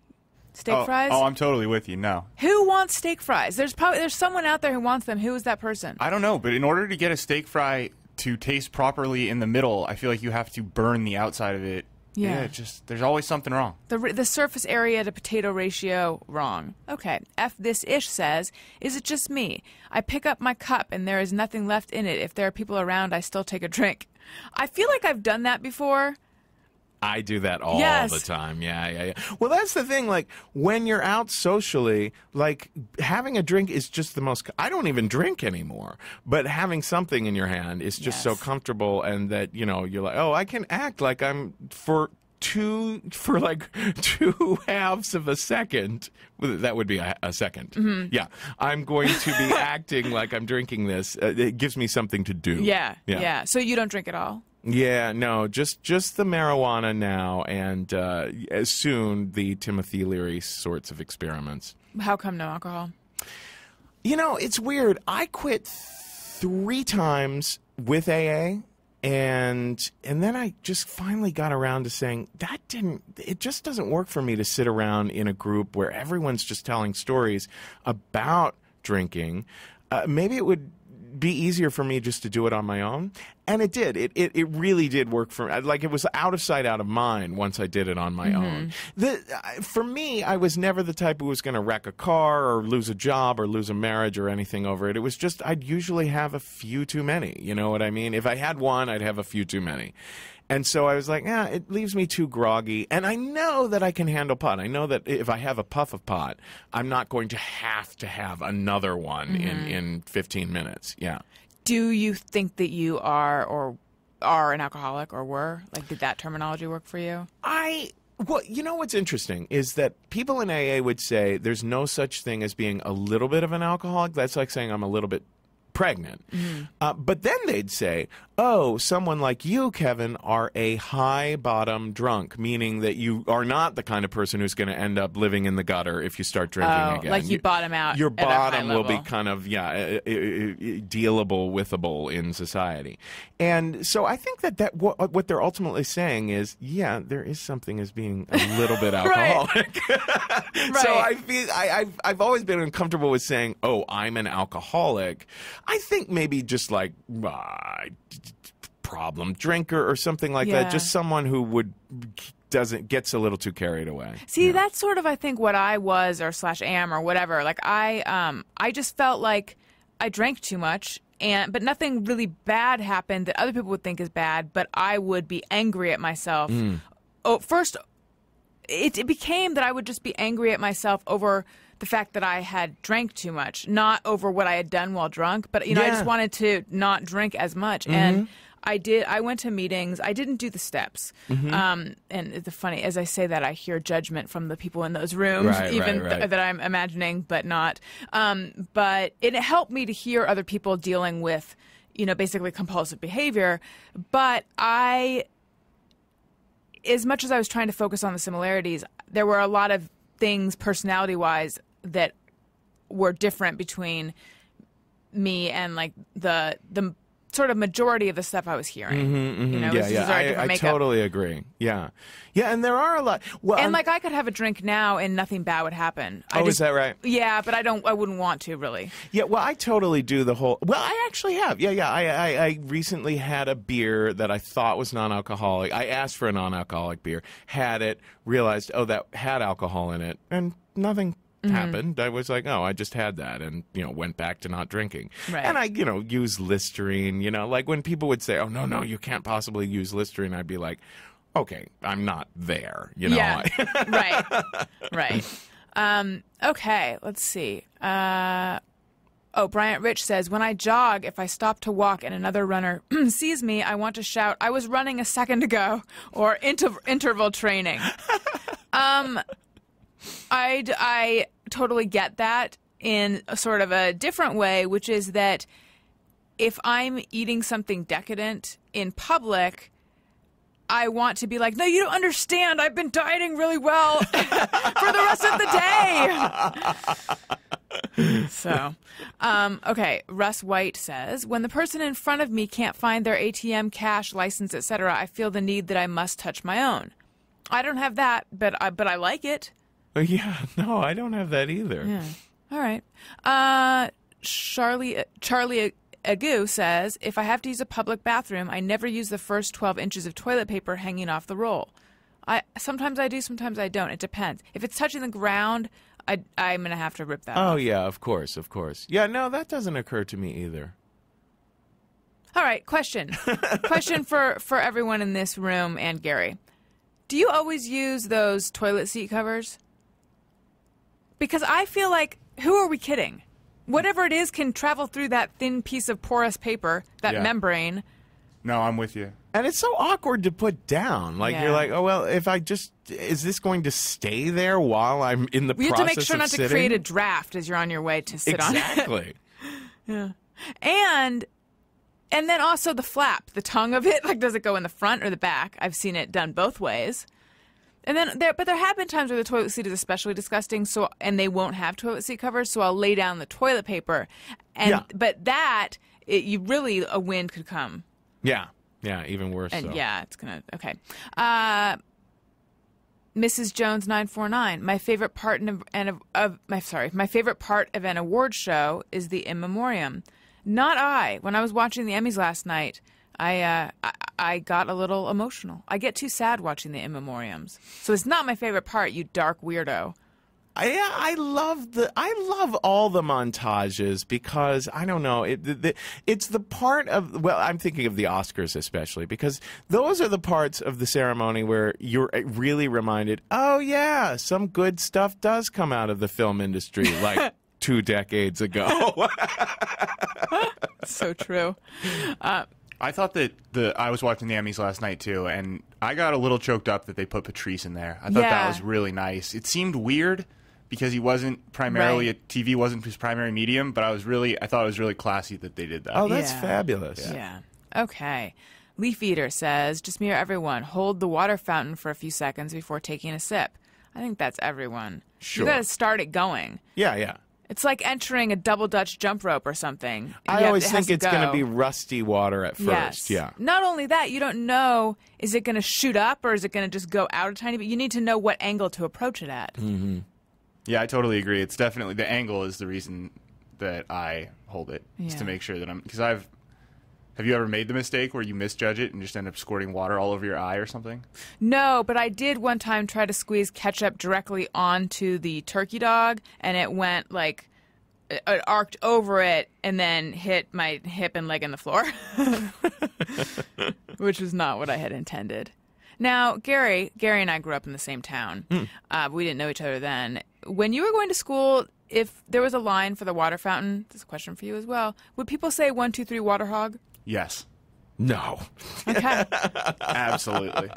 steak fries? Oh, I'm totally with you. No. Who wants steak fries? There's someone out there who wants them. Who is that person? I don't know, but in order to get a steak fry to taste properly in the middle, I feel like you have to burn the outside of it. Yeah. There's always something wrong. The surface area to potato ratio, wrong. Okay. F this ish says, is it just me? I pick up my cup and there is nothing left in it. If there are people around, I still take a drink. I feel like I've done that before. I do that all the time. Yeah. Well, that's the thing. Like, when you're out socially, like, having a drink is just the most... I don't even drink anymore. But having something in your hand is just so comfortable, and that, you're like, oh, I can act like I'm for like 2 halves of a second. That would be a second. Mm-hmm. Yeah. I'm going to be acting like I'm drinking this. It gives me something to do. Yeah. So you don't drink at all? Yeah, no, just the marijuana now, and soon the Timothy Leary sorts of experiments. How come no alcohol? It's weird. I quit 3 times with AA, and then I just finally got around to saying it just doesn't work for me to sit around in a group where everyone's just telling stories about drinking. Maybe it would be easier for me just to do it on my own. And it did. It really did work for me. Like, it was out of sight, out of mind once I did it on my own. For me, I was never the type who was going to wreck a car or lose a job or lose a marriage or anything over it. It was just I'd usually have a few too many. You know what I mean? If I had one, I'd have a few too many. And so I was like, it leaves me too groggy. And I know that I can handle pot. I know that if I have a puff of pot, I'm not going to have another one in 15 minutes. Yeah. Do you think that you are an alcoholic, or were? Like, did that terminology work for you? Well, what's interesting is that people in AA would say there's no such thing as being a little bit of an alcoholic. That's like saying I'm a little bit pregnant. But then they'd say, oh, someone like you, Kevin, are a high bottom drunk, meaning that you are not the kind of person who's going to end up living in the gutter if you start drinking again. Like you bottom out. Your bottom will be level. kind of, dealable, withable in society. And so I think that what they're ultimately saying is, there is something as being a little bit alcoholic. So I feel I've always been uncomfortable with saying, oh, I'm an alcoholic. I think maybe just like problem drinker or something like that. Just someone who gets a little too carried away. See, that's sort of, I think, what I was or / am or whatever. Like, I just felt like I drank too much, but nothing really bad happened that other people would think is bad, but I would be angry at myself. Oh, first, it became that I would just be angry at myself over the fact that I had drank too much, not over what I had done while drunk, but I just wanted to not drink as much. And I went to meetings. I didn't do the steps. And it's funny, as I say that, I hear judgment from the people in those rooms, that I'm imagining, but not. But it helped me to hear other people dealing with, basically compulsive behavior. But as much as I was trying to focus on the similarities, there were a lot of things personality-wise that were different between me and, like, the sort of majority of the stuff I was hearing. You know, it was just very different I makeup. totally agree. Yeah, and there are a lot. Well, And like I could have a drink now and nothing bad would happen. is that right? Yeah, but I wouldn't want to really. Yeah, well, I totally do the whole. Well, I actually have. Yeah. I recently had a beer that I thought was non-alcoholic. I asked for a non-alcoholic beer, had it, realized, that had alcohol in it, and nothing happened. I was like, I just had that, and went back to not drinking. Right. And I, use Listerine. Like when people would say, "Oh no, you can't possibly use Listerine," I'd be like, "Okay, I'm not there." Yeah. Right. Okay, let's see. Bryant Rich says, when I jog, if I stop to walk and another runner sees me, I want to shout, "I was running a second ago," or interval training. I totally get that in a sort of a different way, which is that if I'm eating something decadent in public, I want to be like, "No, you don't understand. I've been dieting really well for the rest of the day." So, okay. Russ White says, when the person in front of me can't find their ATM, cash, license, etc., I feel the need that I must touch my own. I don't have that, but I like it. Yeah, no, I don't have that either. Yeah. All right. Charlie Agu says, if I have to use a public bathroom, I never use the first 12 inches of toilet paper hanging off the roll. Sometimes I do, sometimes I don't. It depends. If it's touching the ground, I'm going to have to rip that off. Oh, yeah, of course. Yeah, no, that doesn't occur to me either. All right, question. Question for everyone in this room and Gary. Do you always use those toilet seat covers? Because I feel like, who are we kidding? Whatever it is can travel through that thin piece of porous paper, that membrane. No, I'm with you. And it's so awkward to put down. Like, you're like, oh, well, if I just... Is this going to stay there while I'm in the process of sitting? You have to make sure not to create a draft as you're on your way to sit on it. Exactly. Yeah. And then also the flap, the tongue of it. Like, does it go in the front or the back? I've seen it done both ways. And then there have been times where the toilet seat is especially disgusting, and they won't have toilet seat covers, so I'll lay down the toilet paper. But a wind could come. Yeah, even worse. And so. yeah, it's gonna Mrs. Jones 949. My favorite part my favorite part of an award show is the in memoriam. Not I. When I was watching the Emmys last night, I got a little emotional. I get too sad watching the in memoriams. So it's not my favorite part, you dark weirdo. I love all the montages because I don't know it's the part of I'm thinking of the Oscars especially because those are the parts of the ceremony where you're really reminded, oh yeah, some good stuff does come out of the film industry like 2 decades ago. So true. I thought that I was watching the Emmys last night too, and I got a little choked up that they put Patrice in there. I thought that was really nice. It seemed weird because he wasn't primarily TV wasn't his primary medium, but I thought it was really classy that they did that. Oh, that's fabulous. Yeah. Okay. Leaf Eater says, just mirror everyone. Hold the water fountain for a few seconds before taking a sip. I think that's everyone. Sure. You got to start it going. Yeah. It's like entering a double Dutch jump rope or something. I always think it's going to be rusty water at first. Yes. Yeah. Not only that, you don't know, is it going to shoot up or is it going to just go out a tiny bit? You need to know what angle to approach it at. Mm-hmm. Yeah, I totally agree. It's definitely the angle is the reason that I hold it, is to make sure that have you ever made the mistake where you misjudge it and just end up squirting water all over your eye or something? No, but I did one time try to squeeze ketchup directly onto the turkey dog, and it went like it arced over it and then hit my hip and leg in the floor, which was not what I had intended. Now, Gary and I grew up in the same town. We didn't know each other then. When you were going to school, if there was a line for the water fountain, this is a question for you as well, would people say 1, 2, 3 water hog? Yes. No. Okay. Absolutely.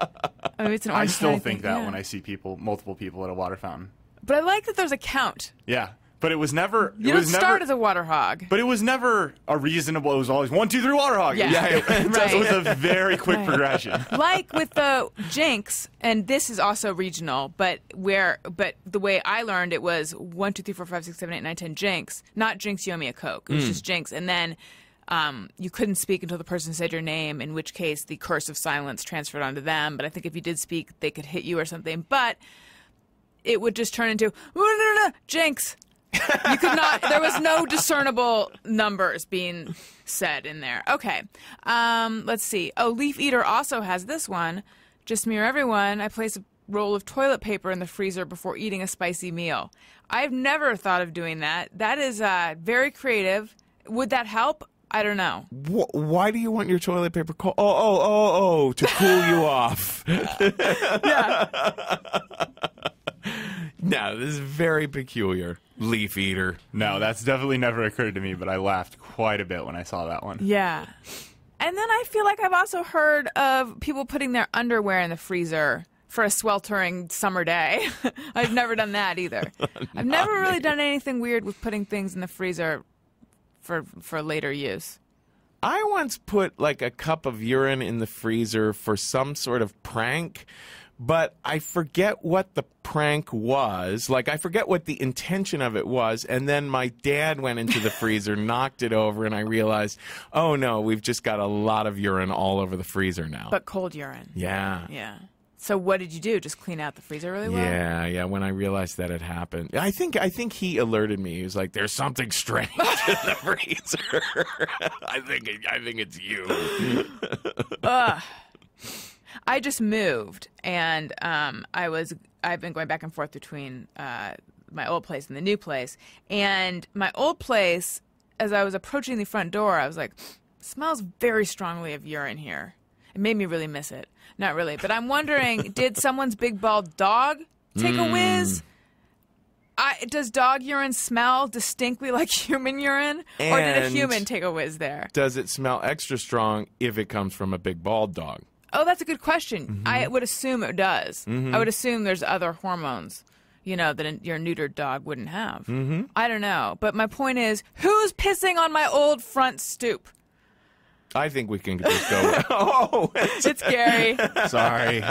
I mean, it's an I Orange still County think thing, that when I see multiple people at a water fountain. But I like that there's a count. Yeah. But it was never... You don't start as a water hog. But it was never a reasonable... It was always 1, 2, 3 water hog. Yeah. It was a very quick progression. Like with the Jinx, and this is also regional, but the way I learned it was 1, 2, 3, 4, 5, 6, 7, 8, 9, 10 Jinx. Not Jinx, you owe me a Coke. It was just Jinx. And then you couldn't speak until the person said your name, in which case the curse of silence transferred onto them. But I think if you did speak, they could hit you or something. But it would just turn into, jinx. You could not, there was no discernible numbers being said in there. Okay. Let's see. Oh, Leaf Eater also has this one. Just mirror everyone. I place a roll of toilet paper in the freezer before eating a spicy meal. I've never thought of doing that. That is very creative. Would that help? I don't know. Why do you want your toilet paper cold? Oh, to cool you off. Yeah. No, this is very peculiar. Leaf Eater. No, that's definitely never occurred to me, but I laughed quite a bit when I saw that one. Yeah. And then I feel like I've also heard of people putting their underwear in the freezer for a sweltering summer day. I've never done that either. I've never really done anything weird with putting things in the freezer for later use. I once put like a cup of urine in the freezer for some sort of prank, but I forget what the prank was. Like, I forget what the intention of it was, and then my dad went into the freezer, knocked it over, and I realized, oh no, we've just got a lot of urine all over the freezer now. But cold urine. Yeah. Yeah. So what did you do? Just clean out the freezer really well? Yeah. When I realized that had happened, I think he alerted me. He was like, "There's something strange in the freezer." I think it's you. Ugh. I just moved, and I've been going back and forth between my old place and the new place. And my old place, as I was approaching the front door, I was like, "Smells very strongly of urine here." It made me really miss it. Not really, but I'm wondering, did someone's big bald dog take a whiz? Does dog urine smell distinctly like human urine? Or did a human take a whiz there? Does it smell extra strong if it comes from a big bald dog? Oh, that's a good question. I would assume it does. I would assume there's other hormones, that your neutered dog wouldn't have. I don't know. But my point is, who's pissing on my old front stoop? I think we can just go. Oh, it's Gary. Sorry.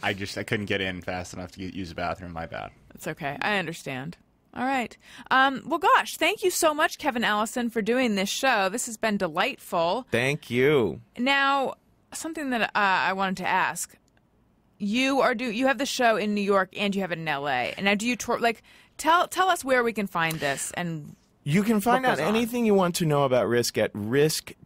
I couldn't get in fast enough to use the bathroom. My bad. It's okay. I understand. All right. Well, gosh, thank you so much, Kevin Allison, for doing this show. This has been delightful. Thank you. Now, something that I wanted to ask. You have the show in New York and you have it in LA. And now do you tour, tell us where we can find this and you can find out goes on? anything you want to know about Risk at risk-show.com.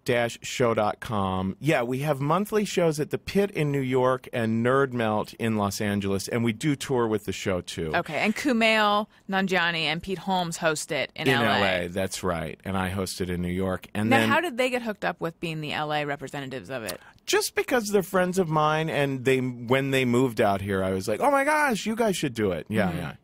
Yeah, we have monthly shows at the Pit in New York and Nerd Melt in Los Angeles, and we do tour with the show, too. Okay, and Kumail Nanjiani and Pete Holmes host it in LA. In LA, that's right, and I host it in New York. And now, then, how did they get hooked up with being the LA representatives of it? Just because they're friends of mine, and when they moved out here, I was like, oh my gosh, you guys should do it. Yeah.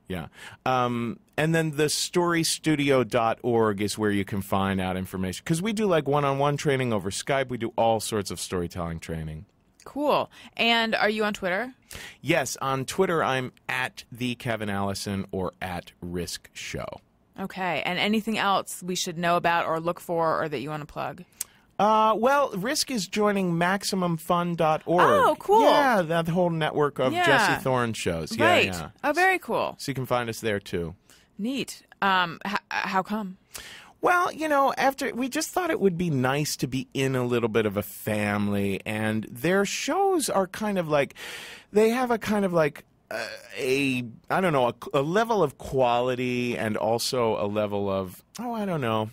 And then the storystudio.org is where you can find out information. Because we do one-on-one training over Skype. We do all sorts of storytelling training. Cool. And are you on Twitter? Yes, on Twitter I'm at @TheKevinAllison or @RiskShow. Okay. And anything else we should know about or look for or that you want to plug? Well, Risk is joining MaximumFun.org. Oh, cool. Yeah, that whole network of Jesse Thorne shows. Right. Yeah. Oh, very cool. So you can find us there, too. Neat. How come? Well, after we just thought it would be nice to be in a little bit of a family, and their shows are kind of they have a kind of a level of quality and also a level of, I don't know.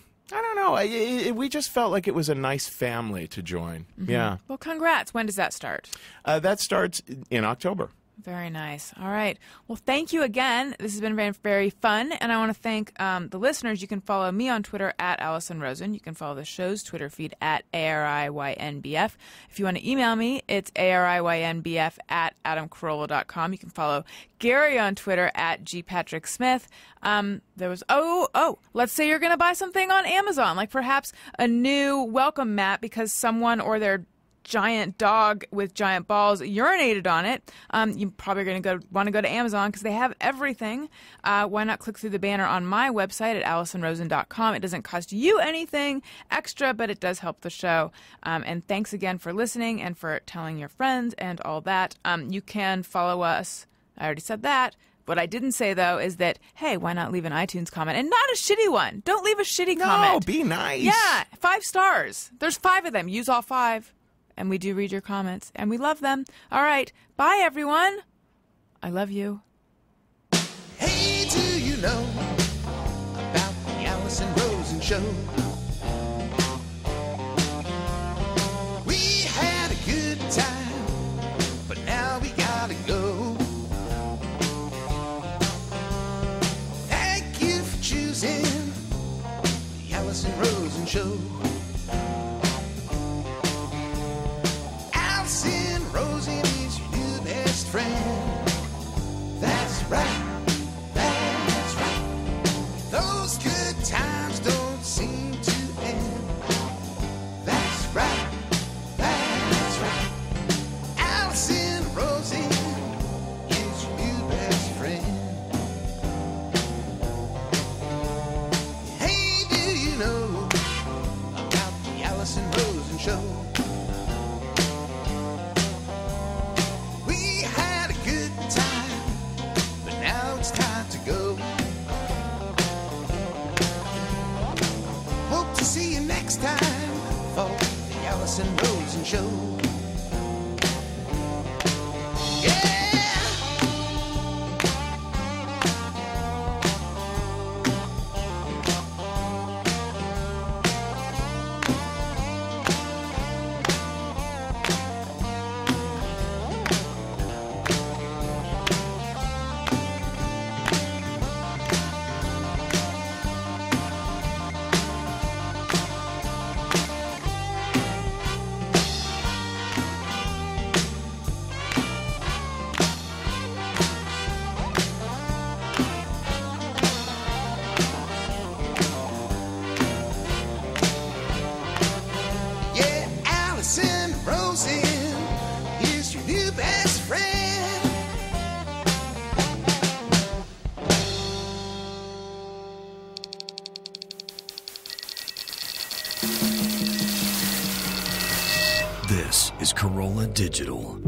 We just felt like it was a nice family to join. Yeah. Well, congrats. When does that start? That starts in October. Very nice. All right. Well, thank you again. This has been very, very fun. And I want to thank the listeners. You can follow me on Twitter at Alison Rosen. You can follow the show's Twitter feed at ARIYNBF. If you want to email me, it's ARIYNBF at adamcarolla.com. You can follow Gary on Twitter at GPatrickSmith. Let's say you're going to buy something on Amazon, like perhaps a new welcome mat because someone or their giant dog with giant balls urinated on it. You're probably going to want to go to Amazon because they have everything. Why not click through the banner on my website at AlisonRosen.com. It doesn't cost you anything extra, but it does help the show. And thanks again for listening and for telling your friends and all that. You can follow us. I already said that. What I didn't say, though, is that, hey, why not leave an iTunes comment? And not a shitty one. Don't leave a shitty comment. No, be nice. Yeah, 5 stars. There's 5 of them. Use all 5. And we do read your comments. And we love them. All right. Bye, everyone. I love you. Hey, do you know about the Alison Rosen show? We had a good time, but now we gotta go. Thank you for choosing the Alison Rosen show. Alison Rosen is your new best friend. That's right. That's right. Those good times don't seem to end. That's right. That's right. Alison Rosen is your new best friend. Hey, do you know about the Alison Rosen show? We had a good time, but now it's time to go. Hope to see you next time for the Alison Rosen show. Yeah! Yeah, Alison Rosen is your new best friend. This is Corolla Digital.